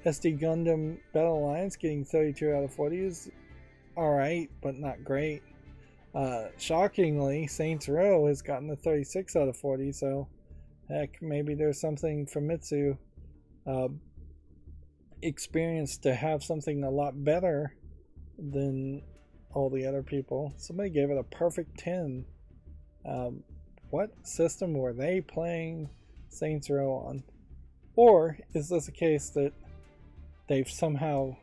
SD Gundam Battle Alliance getting 32 out of 40 is alright, but not great. Shockingly, Saints Row has gotten a 36 out of 40, so heck, maybe there's something for Mitsu experience to have something a lot better than all the other people. Somebody gave it a perfect 10. What system were they playing Saints Row on? Or is this a case that they've somehow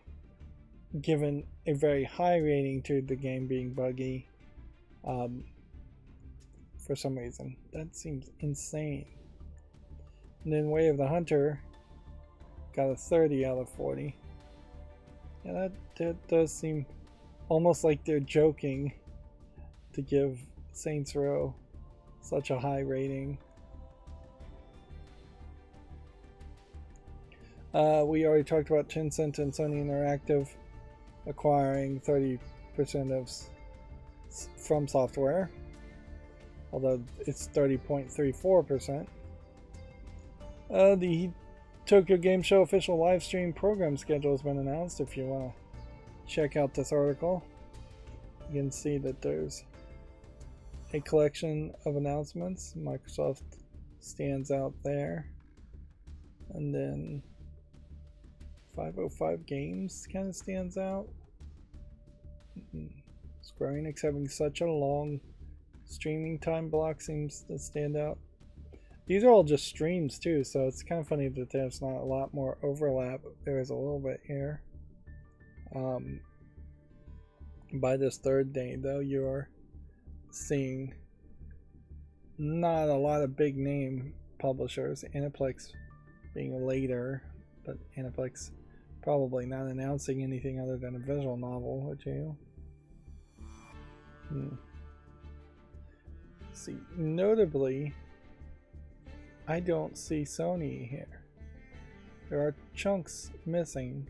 given a very high rating to the game being buggy for some reason? That seems insane. And then Way of the Hunter got a 30 out of 40. Yeah, that does seem almost like they're joking to give Saints Row such a high rating. We already talked about Tencent and Sony Interactive acquiring 30% of From Software, although it's 30.34%. The Tokyo Game Show official live stream program schedule has been announced. If you want to check out this article, you can see that there's a collection of announcements. Microsoft stands out there, and then 505 Games kind of stands out. Square Enix having such a long streaming time block seems to stand out. These are all just streams too, so it's kind of funny that there's not a lot more overlap. There is a little bit here. By this third day, though, you're seeing not a lot of big name publishers. Aniplex being later, but Aniplex probably not announcing anything other than a visual novel, would you? See, notably, I don't see Sony here. There are chunks missing.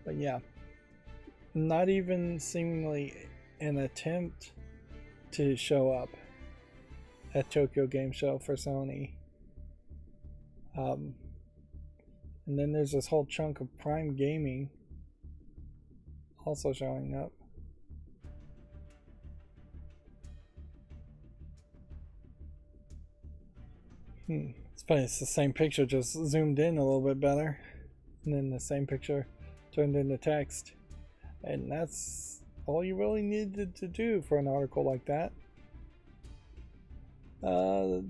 But yeah, not even seemingly an attempt to show up at Tokyo Game Show for Sony. And then there's this whole chunk of Prime Gaming also showing up. It's funny, it's the same picture, just zoomed in a little bit better. And then the same picture turned into text. And that's all you really needed to do for an article like that.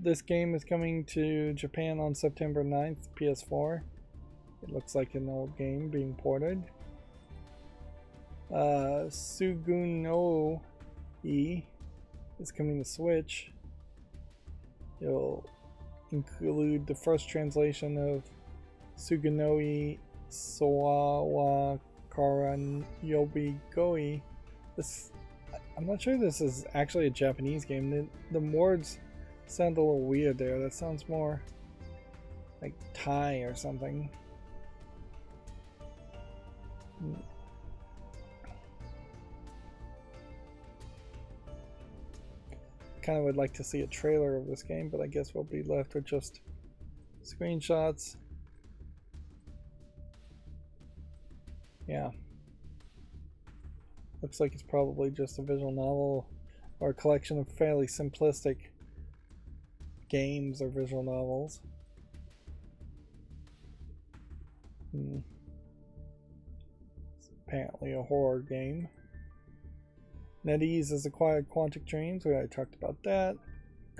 This game is coming to Japan on September 9th, PS4. It looks like an old game being ported. Sugunoi is coming to Switch. It'll include the first translation of Sugunoi Soawa Karan Yobi Goi. I'm not sure this is actually a Japanese game. The words sound a little weird there. That sounds more like Thai or something. Kind of would like to see a trailer of this game, but I guess we'll be left with just screenshots. Yeah. Looks like it's probably just a visual novel or a collection of fairly simplistic games or visual novels. It's apparently a horror game. NetEase has acquired Quantic Dreams. We already talked about that.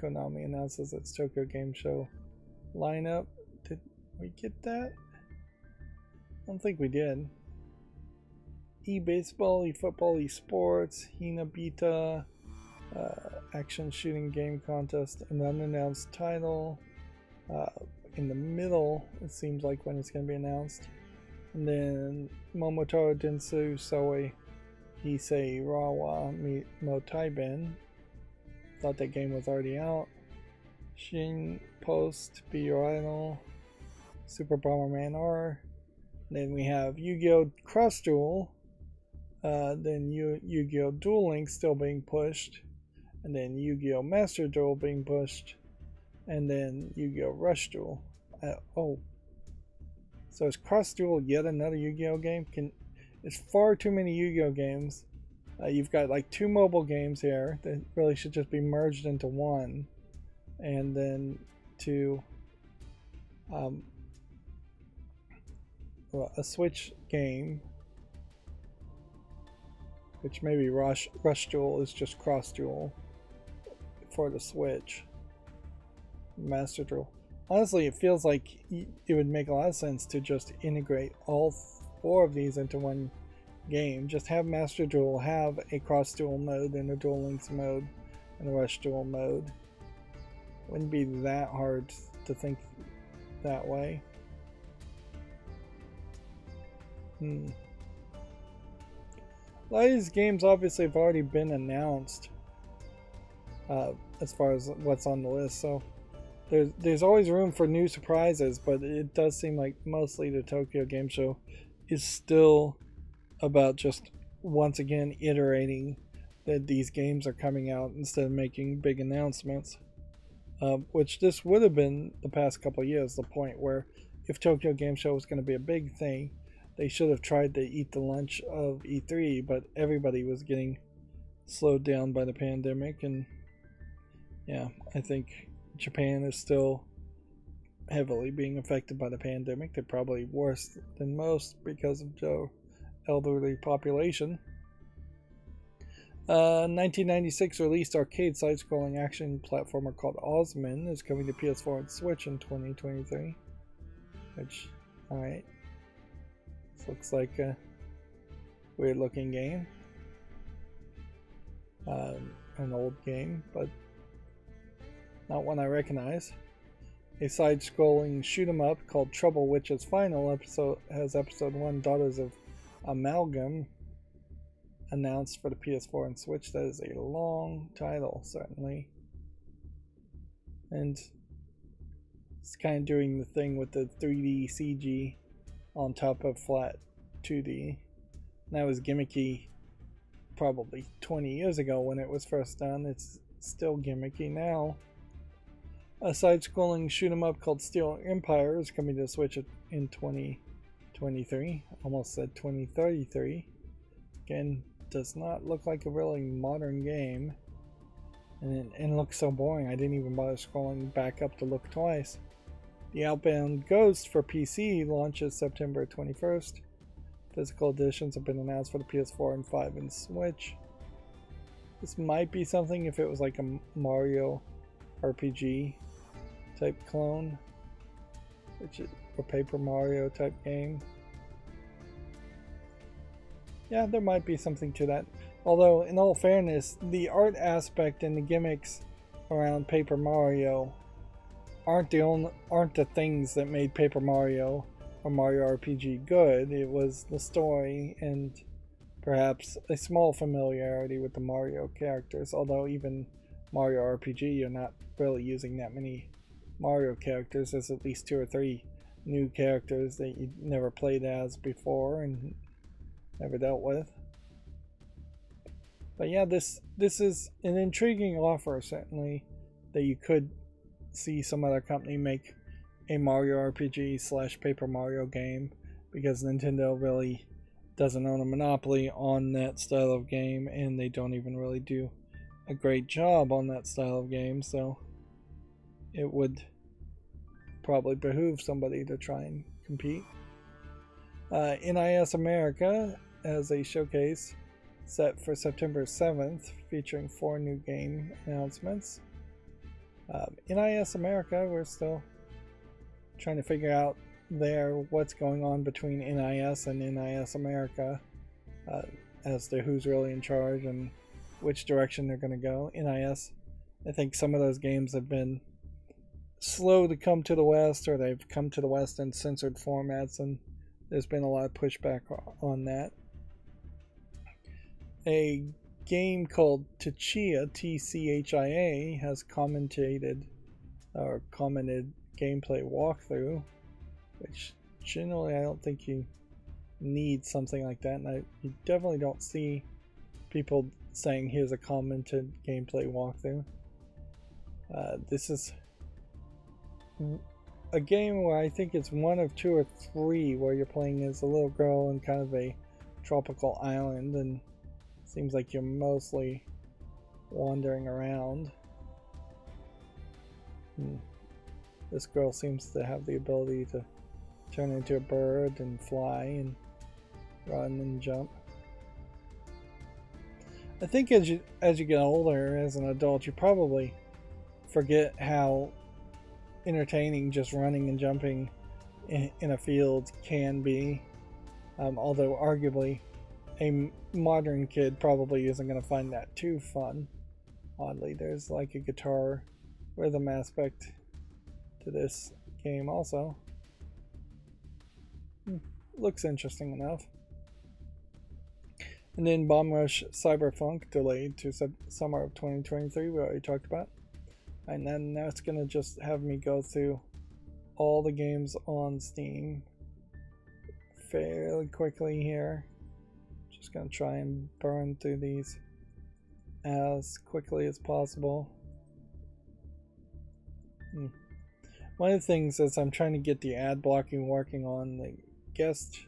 Konami announces its Tokyo Game Show lineup. Did we get that? I don't think we did. E-baseball, e-football, e-sports, Hinabita, action shooting game contest, an unannounced title. In the middle, it seems like when it's going to be announced. And then Momotaro Densu Soe Hisei Rawa Motaiben. Thought that game was already out. Shin Post Be Your Idol, Super Bomberman R. Then we have Yu-Gi-Oh! Cross Duel. Then Yu-Gi-Oh! Duel Links still being pushed. And then Yu-Gi-Oh! Master Duel being pushed. And then Yu-Gi-Oh! Rush Duel. So is Cross Duel yet another Yu-Gi-Oh! Game? It's far too many Yu-Gi-Oh! Games. You've got like 2 mobile games here that really should just be merged into one. And then 2 a Switch game, which maybe Rush Duel is just Cross Duel for the Switch. Master Duel. Honestly, it feels like it would make a lot of sense to just integrate all 4 of these into one game. Just have Master Duel have a Cross Duel mode and a Duel Links mode and a Rush Duel mode. Wouldn't be that hard to think that way. A lot of these games obviously have already been announced as far as what's on the list, so there's always room for new surprises, but it does seem like mostly the Tokyo Game Show is still about just once again iterating that these games are coming out instead of making big announcements, which this would have been the past couple of years, the point where if Tokyo Game Show was going to be a big thing, they should have tried to eat the lunch of E3, but everybody was getting slowed down by the pandemic. And yeah, I think Japan is still heavily being affected by the pandemic. They're probably worse than most because of the elderly population. 1996 released arcade side-scrolling action platformer called Osman is coming to PS4 and Switch in 2023. Which, alright. Looks like a weird looking game. An old game, but not one I recognize. A side-scrolling shoot-'em-up called Trouble Witch's final episode has episode 1 Daughters of Amalgam. announced for the PS4 and Switch. That is a long title, certainly. And it's kind of doing the thing with the 3D CG on top of flat 2D. And that was gimmicky probably 20 years ago when it was first done. It's still gimmicky now. A side-scrolling shoot-'em-up called Steel Empire is coming to the Switch in 2023. Almost said 2033. Again, does not look like a really modern game. And it looks so boring, I didn't even bother scrolling back up to look twice. The Outbound Ghost for PC launches September 21st. Physical editions have been announced for the PS4 and 5 and Switch. This might be something if it was like a Mario RPG type clone, which is a Paper Mario type game. Yeah, there might be something to that. Although, in all fairness, the art aspect and the gimmicks around Paper Mario aren't the things that made Paper Mario or Mario RPG good. It was the story and perhaps a small familiarity with the Mario characters. Although even Mario RPG, you're not really using that many Mario characters. There's at least 2 or 3 new characters that you never played as before and never dealt with. But yeah, this is an intriguing offer, certainly, that you could see some other company make a Mario RPG / Paper Mario game, because Nintendo really doesn't own a monopoly on that style of game, and they don't even really do a great job on that style of game, so it would probably behoove somebody to try and compete. NIS America has a showcase set for September 7th, featuring 4 new game announcements. NIS America, we're still trying to figure out what's going on between NIS and NIS America as to who's really in charge and which direction they're going to go. NIS, I think some of those games have been slow to come to the West, or they've come to the West in censored formats, and there's been a lot of pushback on that. A game called Tchia, TCHIA, has commented gameplay walkthrough, which generally I don't think you need something like that, and you definitely don't see people saying here's a commented gameplay walkthrough. This is a game where I think it's 1 of 2 or 3 where you're playing as a little girl in kind of a tropical island, and seems like you're mostly wandering around. This girl seems to have the ability to turn into a bird and fly and run and jump. I think as you get older, as an adult, you probably forget how entertaining just running and jumping in a field can be. Although arguably a modern kid probably isn't going to find that too fun. Oddly, there's like a guitar rhythm aspect to this game also. Looks interesting enough. And then Bomb Rush Cyberpunk delayed to summer of 2023, we already talked about. And then that's going to just have me go through all the games on Steam fairly quickly here. Just going to try and burn through these as quickly as possible. One of the things is I'm trying to get the ad blocking working on the guest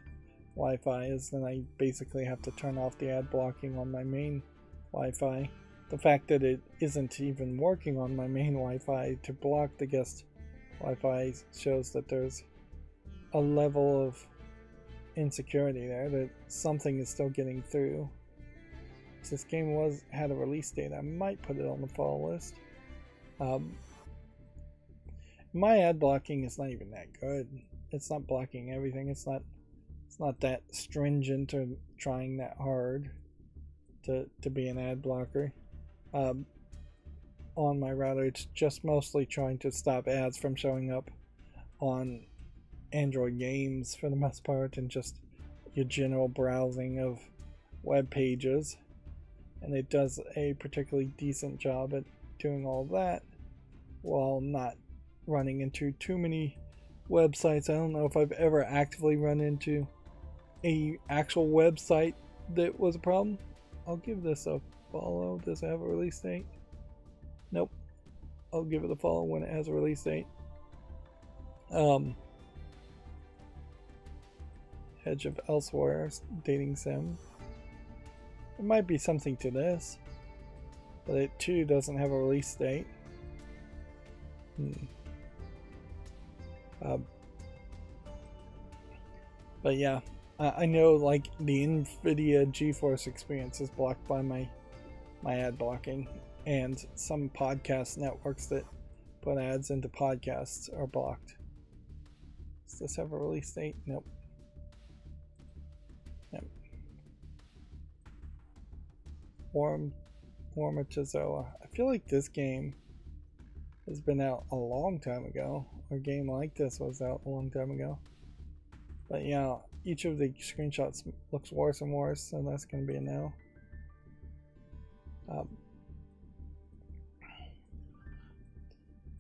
Wi-Fi is then I basically have to turn off the ad blocking on my main Wi-Fi. The fact that it isn't even working on my main Wi-Fi to block the guest Wi-Fi shows that there's a level of insecurity there, that something is still getting through. If this game had a release date, I might put it on the follow list. My ad blocking is not even that good. It's not blocking everything. It's not that stringent or trying that hard to be an ad blocker. On my router, it's just mostly trying to stop ads from showing up on Android games for the most part, and just your general browsing of web pages, and it does a particularly decent job at doing all that while not running into too many websites. I don't know if I've ever actively run into a actual website that was a problem. I'll give this a follow. Does it have a release date? Nope. I'll give it a follow when it has a release date. Hedge of Elsewhere, dating sim. There might be something to this, but it too doesn't have a release date. But yeah, I know like the NVIDIA GeForce experience is blocked by my ad blocking, and some podcast networks that put ads into podcasts are blocked. Does this have a release date? Nope. Yep. Warmachizoa. I feel like this game has been out a long time ago. A game like this was out a long time ago. But yeah, each of the screenshots looks worse and worse, so that's going to be a no.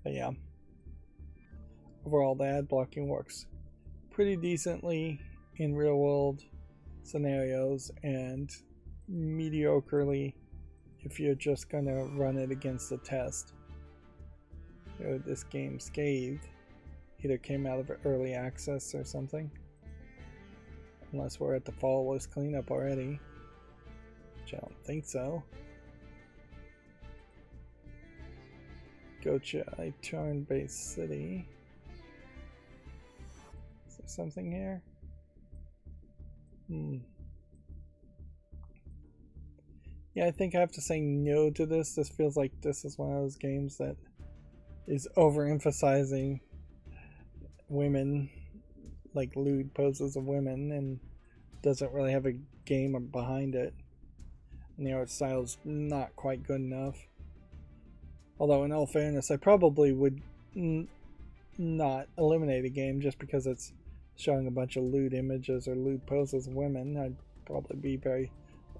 But yeah, overall the ad blocking works pretty decently in real world scenarios, and mediocrely if you're just going to run it against a test. This game Scathed either came out of early access or something, unless we're at the fall list cleanup already, which I don't think so. Gocha, turn-based city. Is there something here? Yeah, I think I have to say no to this. This feels like this is one of those games that is overemphasizing women, like lewd poses of women, and doesn't really have a game behind it. And the art style's not quite good enough. Although, in all fairness, I probably would not eliminate a game just because it's showing a bunch of lewd images or lewd poses of women. I'd probably be very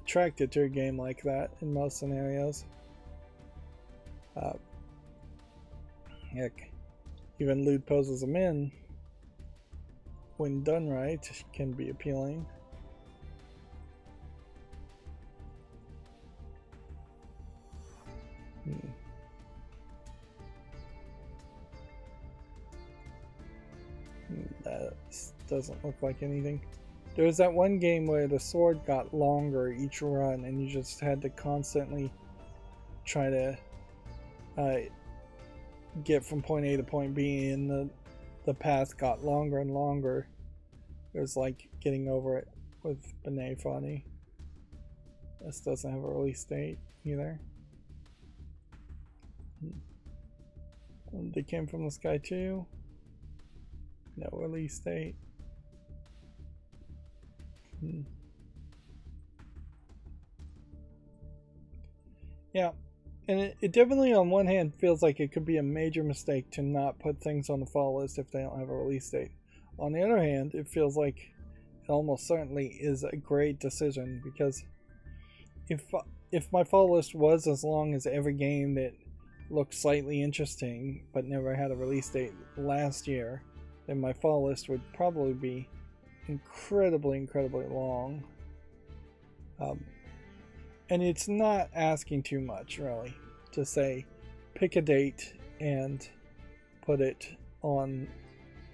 attracted to a game like that in most scenarios. Heck, even lewd poses of men, when done right, can be appealing. That doesn't look like anything. There was that one game where the sword got longer each run, and you just had to constantly try to get from point A to point B, and the path got longer and longer. It was like getting over it with Benet Fani. This doesn't have a release date either. They Came from the Sky too. No release date. Yeah, and it definitely on one hand feels like it could be a major mistake to not put things on the fall list if they don't have a release date. On the other hand, it feels like it almost certainly is a great decision, because if my fall list was as long as every game that looked slightly interesting but never had a release date last year, then my fall list would probably be incredibly long. And it's not asking too much, really, to say pick a date and put it on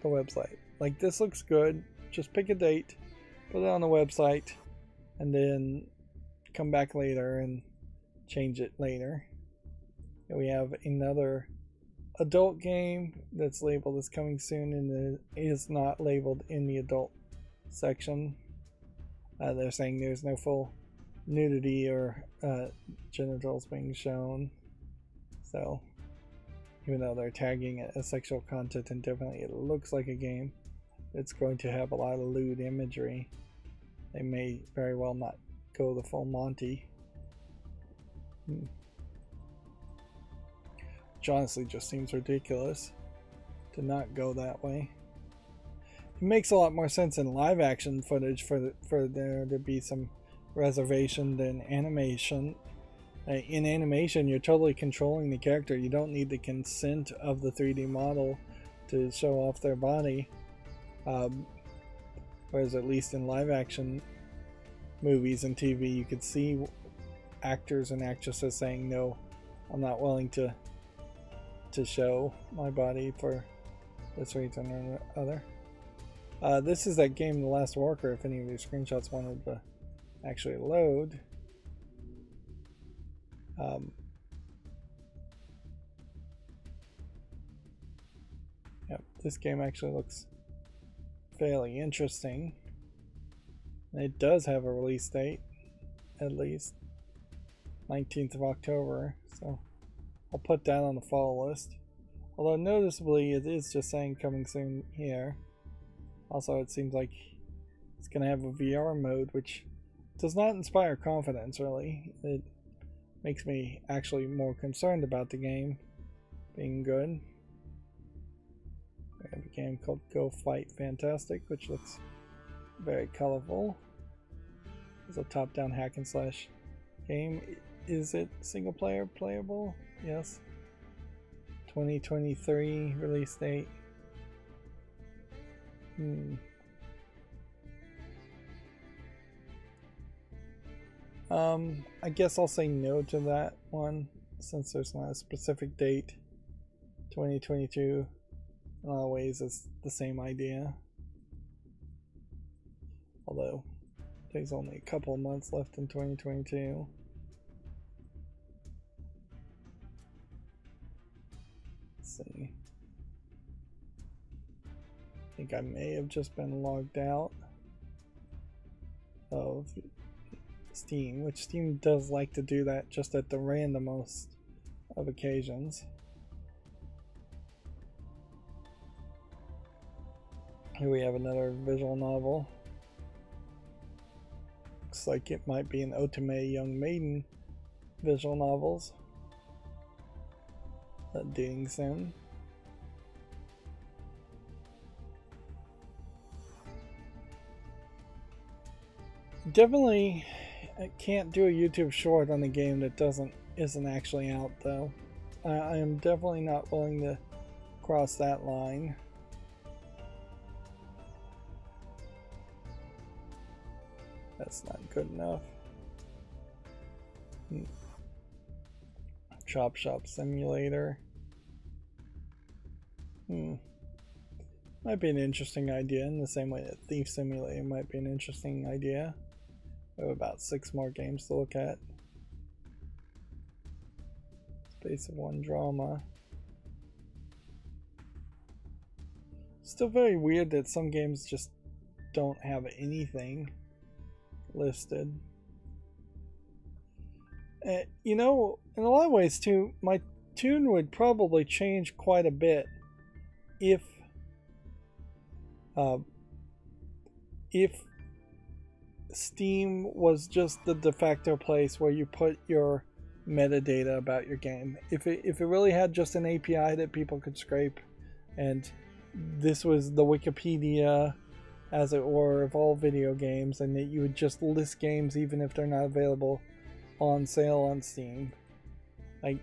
the website. Like, this looks good, just pick a date, put it on the website, and then come back later and change it later. And we have another adult game that's labeled as coming soon and is not labeled in the adult section. They're saying there's no full nudity or genitals being shown. So even though they're tagging it as sexual content indefinitely, it looks like a game that's going to have a lot of lewd imagery. They may very well not go the full Monty. Which honestly just seems ridiculous to not go that way. It makes a lot more sense in live action footage for there to be some reservation than animation. In animation, you're totally controlling the character. You don't need the consent of the 3D model to show off their body. Whereas at least in live action movies and TV, you could see actors and actresses saying, no, I'm not willing to show my body for this reason or other. This is that game, The Last Worker, if any of your screenshots wanted to actually load. Yep, this game actually looks fairly interesting. It does have a release date, at least 19th of October, so I'll put that on the fall list. Although noticeably it is just saying coming soon here. Also, it seems like it's going to have a VR mode, which does not inspire confidence really. It makes me actually more concerned about the game being good. We have a game called Go Fight Fantastic, which looks very colorful. It's a top-down hack and slash game. Is it single player playable? Yes. 2023 release date. I guess I'll say no to that one since there's not a specific date. 2022 in a lot of ways is the same idea. Although there's only a couple of months left in 2022. Let's see. I think I may have just been logged out of Steam, which Steam does like to do that just at the randomest of occasions. Here we have another visual novel. Looks like it might be an Otome Young Maiden visual novels. A dating sim. Definitely can't do a YouTube short on a game that isn't actually out though. I am definitely not willing to cross that line. That's not good enough. Chop Shop Simulator. Might be an interesting idea in the same way that Thief Simulator might be an interesting idea. We have about 6 more games to look at. Space of One drama. Still very weird that some games just don't have anything listed. You know, in a lot of ways too, my tune would probably change quite a bit if Steam was just the de facto place where you put your metadata about your game. If it really had just an API that people could scrape, and this was the Wikipedia, as it were, of all video games, and that you would just list games even if they're not available on sale on Steam. Like,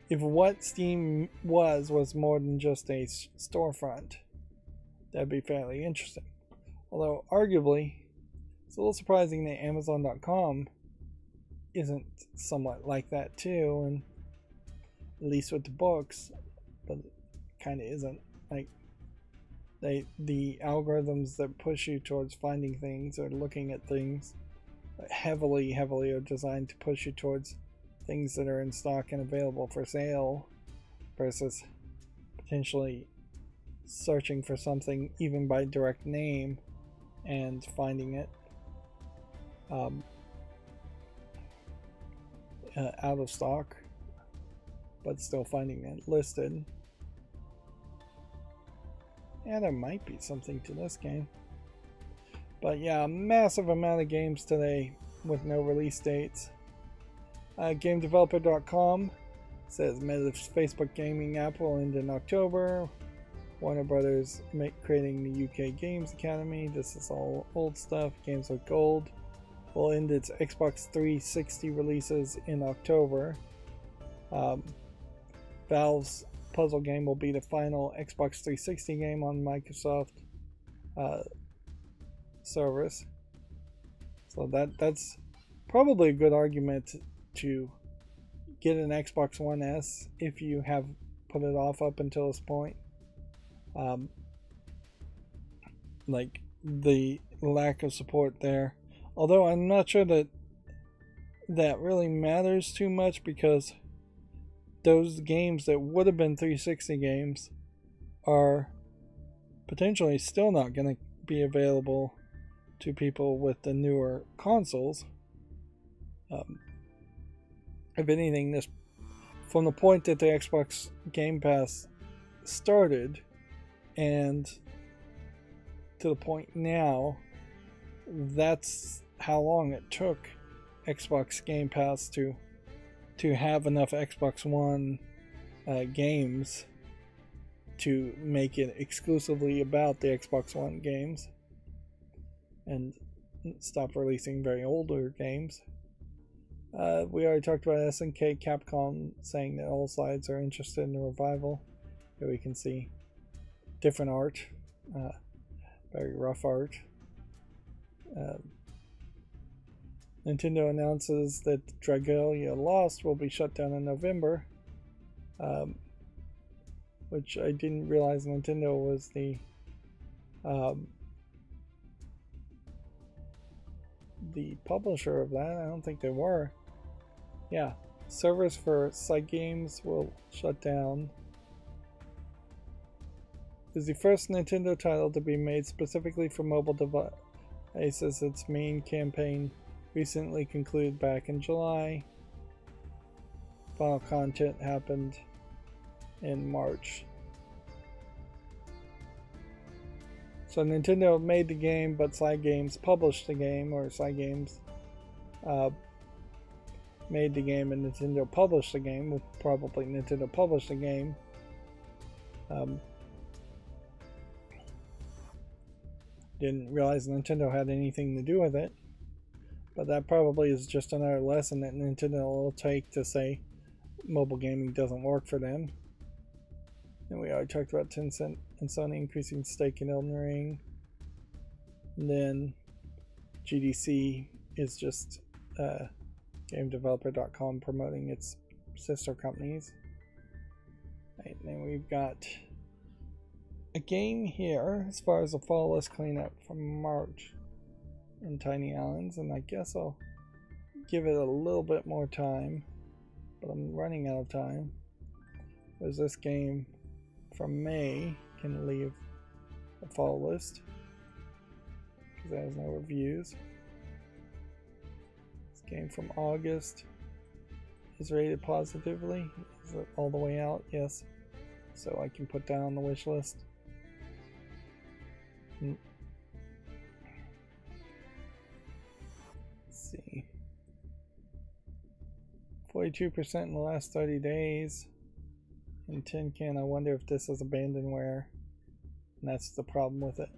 if what Steam was more than just a storefront, that'd be fairly interesting. Although, arguably, it's a little surprising that Amazon.com isn't somewhat like that too, and at least with the books, but it kind of isn't. Like, the algorithms that push you towards finding things or looking at things heavily are designed to push you towards things that are in stock and available for sale versus potentially searching for something even by direct name and finding it out of stock but still finding it listed. Yeah, there might be something to this game. But yeah, a massive amount of games today with no release dates. GameDeveloper.com says Meta's Facebook gaming app will end in October. Warner Brothers creating the UK Games Academy. This is all old stuff. Games with Gold. will end its Xbox 360 releases in October. Valve's puzzle game will be the final Xbox 360 game on Microsoft service. So that's probably a good argument to get an Xbox One S if you have put it off up until this point. Like the lack of support there. Although I'm not sure that that really matters too much, because those games that would have been 360 games are potentially still not going to be available to people with the newer consoles. If anything, this, from the point that the Xbox Game Pass started and to the point now, that's how long it took Xbox Game Pass to have enough Xbox One games to make it exclusively about the Xbox One games and stop releasing very older games. We already talked about SNK Capcom saying that all sides are interested in the revival. Here we can see different art, very rough art. Nintendo announces that Dragalia Lost will be shut down in November, which I didn't realize Nintendo was the publisher of that. I don't think they were. Yeah, servers for side games will shut down. It is the first Nintendo title to be made specifically for mobile devices. Its main campaign recently concluded back in July. Final content happened in March. So Nintendo made the game, but Side Games published the game, or Side Games made the game and Nintendo published the game. With probably Nintendo published the game. Didn't realize Nintendo had anything to do with it. But that probably is just another lesson that Nintendo will take to say mobile gaming doesn't work for them. And we already talked about Tencent and Sony increasing stake in Elden Ring. And then GDC is just GameDeveloper.com promoting its sister companies. Right, and then we've got a game here as far as the fall list cleanup from March in Tiny Islands, and I guess I'll give it a little bit more time, but I'm running out of time. There's this game from May, can leave the fall list because it has no reviews. This game from August is rated positively. Is it all the way out? Yes. So I can put that on the wish list. See, 42% in the last 30 days in Tin Can. I wonder if this is abandonware, and that's the problem with it.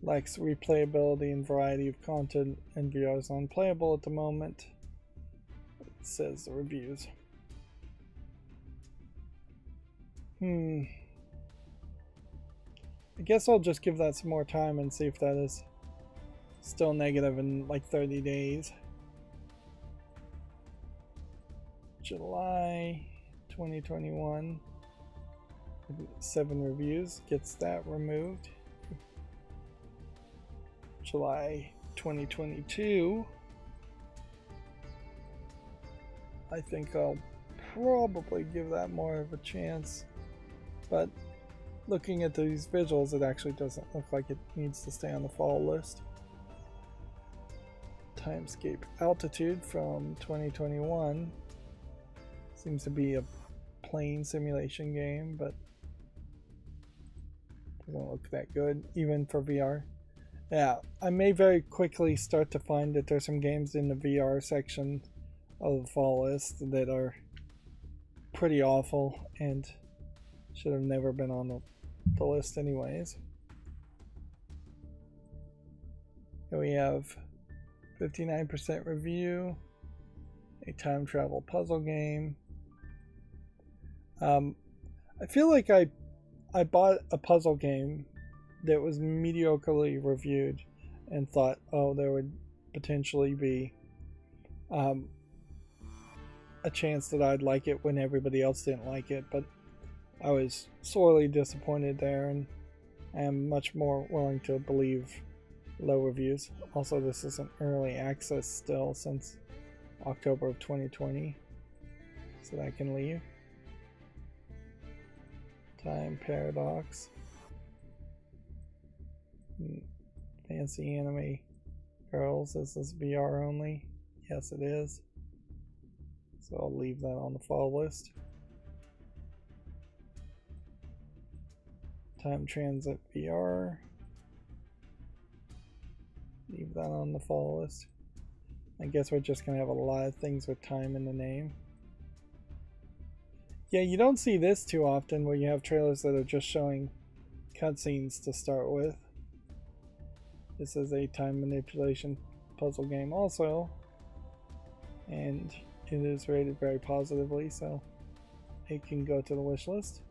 Lacks replayability and variety of content, and VR is unplayable at the moment. It says the reviews. I guess I'll just give that some more time and see if that is still negative in like 30 days. July 2021. 7 reviews. Gets that removed. July 2022. I think I'll probably give that more of a chance. But looking at these visuals, it actually doesn't look like it needs to stay on the fall list. Timescape Altitude from 2021. Seems to be a plain simulation game, but doesn't look that good, even for VR. Yeah, I may very quickly start to find that there's some games in the VR section of the fall list that are pretty awful and should have never been on the list anyways. Here we have 59% review, a time travel puzzle game. I feel like I bought a puzzle game that was mediocrely reviewed and thought, oh, there would potentially be a chance that I'd like it when everybody else didn't like it, but I was sorely disappointed there, and I am much more willing to believe low reviews. Also, this is an early access still since October of 2020, so that I can leave. Time Paradox. Fancy Anime Girls. Is this VR only? Yes, it is. So I'll leave that on the fall list. Time Transit VR. Leave that on the fall list. I guess we're just going to have a lot of things with time in the name. Yeah, you don't see this too often where you have trailers that are just showing cutscenes to start with. This is a time manipulation puzzle game also, and it is rated very positively, so it can go to the wish list.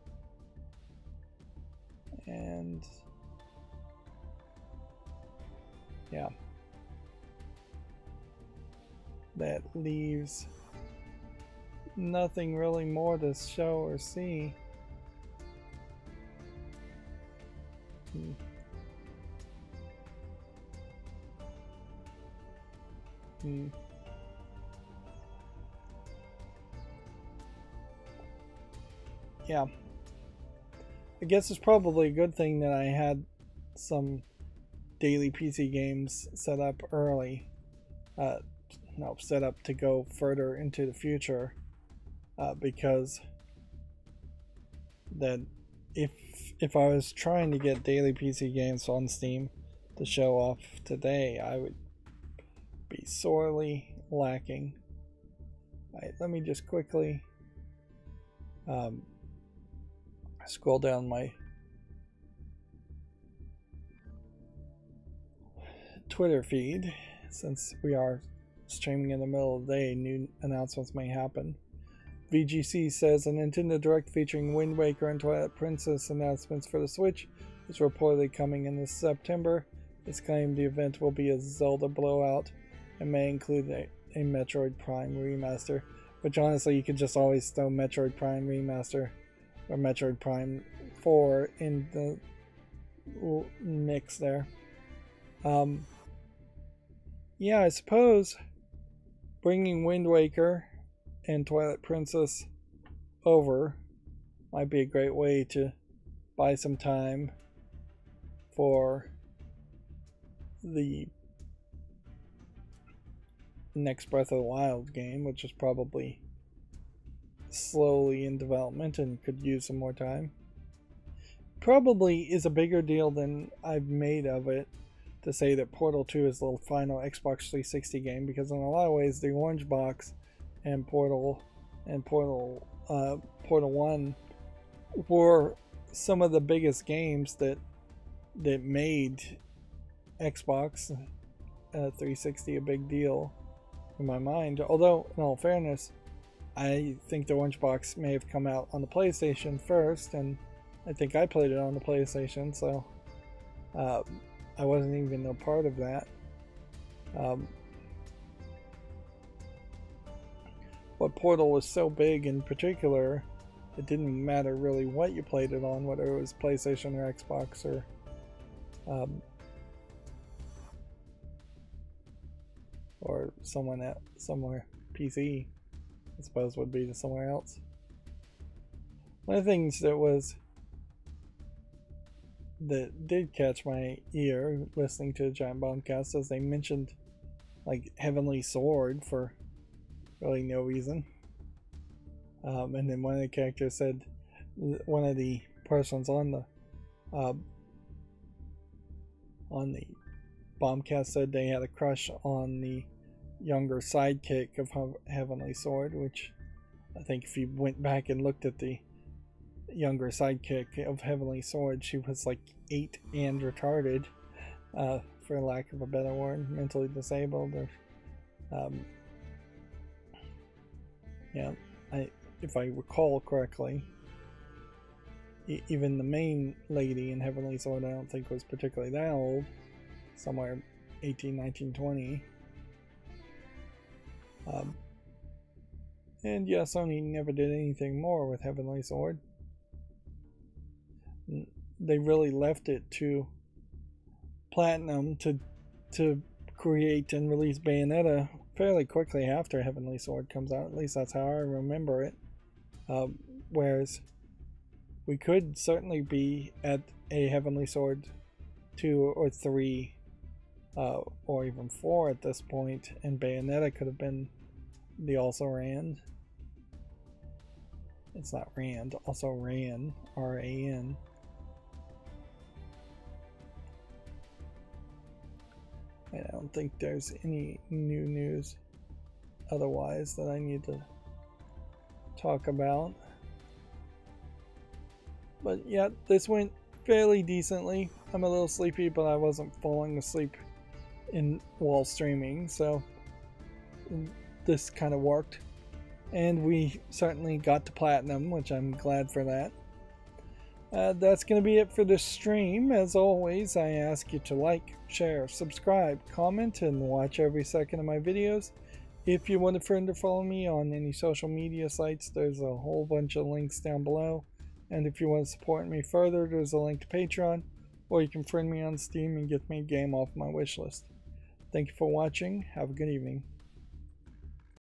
And yeah, that leaves nothing really more to show or see. Yeah, I guess it's probably a good thing that I had some daily PC games set up early, set up to go further into the future, because then if I was trying to get daily PC games on Steam to show off today, I would be sorely lacking. Alright, let me just quickly scroll down my Twitter feed. Since we are streaming in the middle of the day, new announcements may happen. VGC says a Nintendo Direct featuring Wind Waker and Twilight Princess announcements for the Switch is reportedly coming in this September. It's claimed the event will be a Zelda blowout and may include a Metroid Prime remaster, which honestly you could just always throw Metroid Prime remaster or Metroid Prime 4 in the mix there. Yeah, I suppose bringing Wind Waker and Twilight Princess over might be a great way to buy some time for the next Breath of the Wild game, which is probably slowly in development and could use some more time. Probably is a bigger deal than I've made of it to say that Portal 2 is the final Xbox 360 game, because in a lot of ways the Orange Box and Portal 1 were some of the biggest games that made Xbox 360 a big deal in my mind. Although, in all fairness, I think the Orange Box may have come out on the PlayStation first, and I think I played it on the PlayStation, so I wasn't even a part of that. But Portal was so big in particular, it didn't matter really what you played it on, whether it was PlayStation or Xbox or somewhere PC, I suppose would be to somewhere else. One of the things that did catch my ear listening to the Giant Bombcast is they mentioned like Heavenly Sword for really no reason, and then one of the characters said, one of the persons on the Bombcast said they had a crush on the younger sidekick of Heavenly Sword, which I think if you went back and looked at the younger sidekick of Heavenly Sword, she was like 8 and retarded, for lack of a better word, mentally disabled. Or, yeah, if I recall correctly, even the main lady in Heavenly Sword I don't think was particularly that old, somewhere 18, 19, 20. And yeah, Sony never did anything more with Heavenly Sword. They really left it to Platinum to create and release Bayonetta fairly quickly after Heavenly Sword comes out. At least that's how I remember it. Whereas we could certainly be at a Heavenly Sword 2 or 3 or even 4 at this point, and Bayonetta could have been the also ran. It's not Rand, also ran, R-A-N. I don't think there's any new news otherwise that I need to talk about. But yeah, this went fairly decently. I'm a little sleepy, but I wasn't falling asleep while streaming, so this kind of worked. And we certainly got to Platinum, which I'm glad for that. That's going to be it for this stream. As always, I ask you to like, share, subscribe, comment, and watch every second of my videos. If you want a friend to follow me on any social media sites, there's a whole bunch of links down below. And if you want to support me further, there's a link to Patreon, or you can friend me on Steam and get me a game off my wishlist. Thank you for watching. Have a good evening.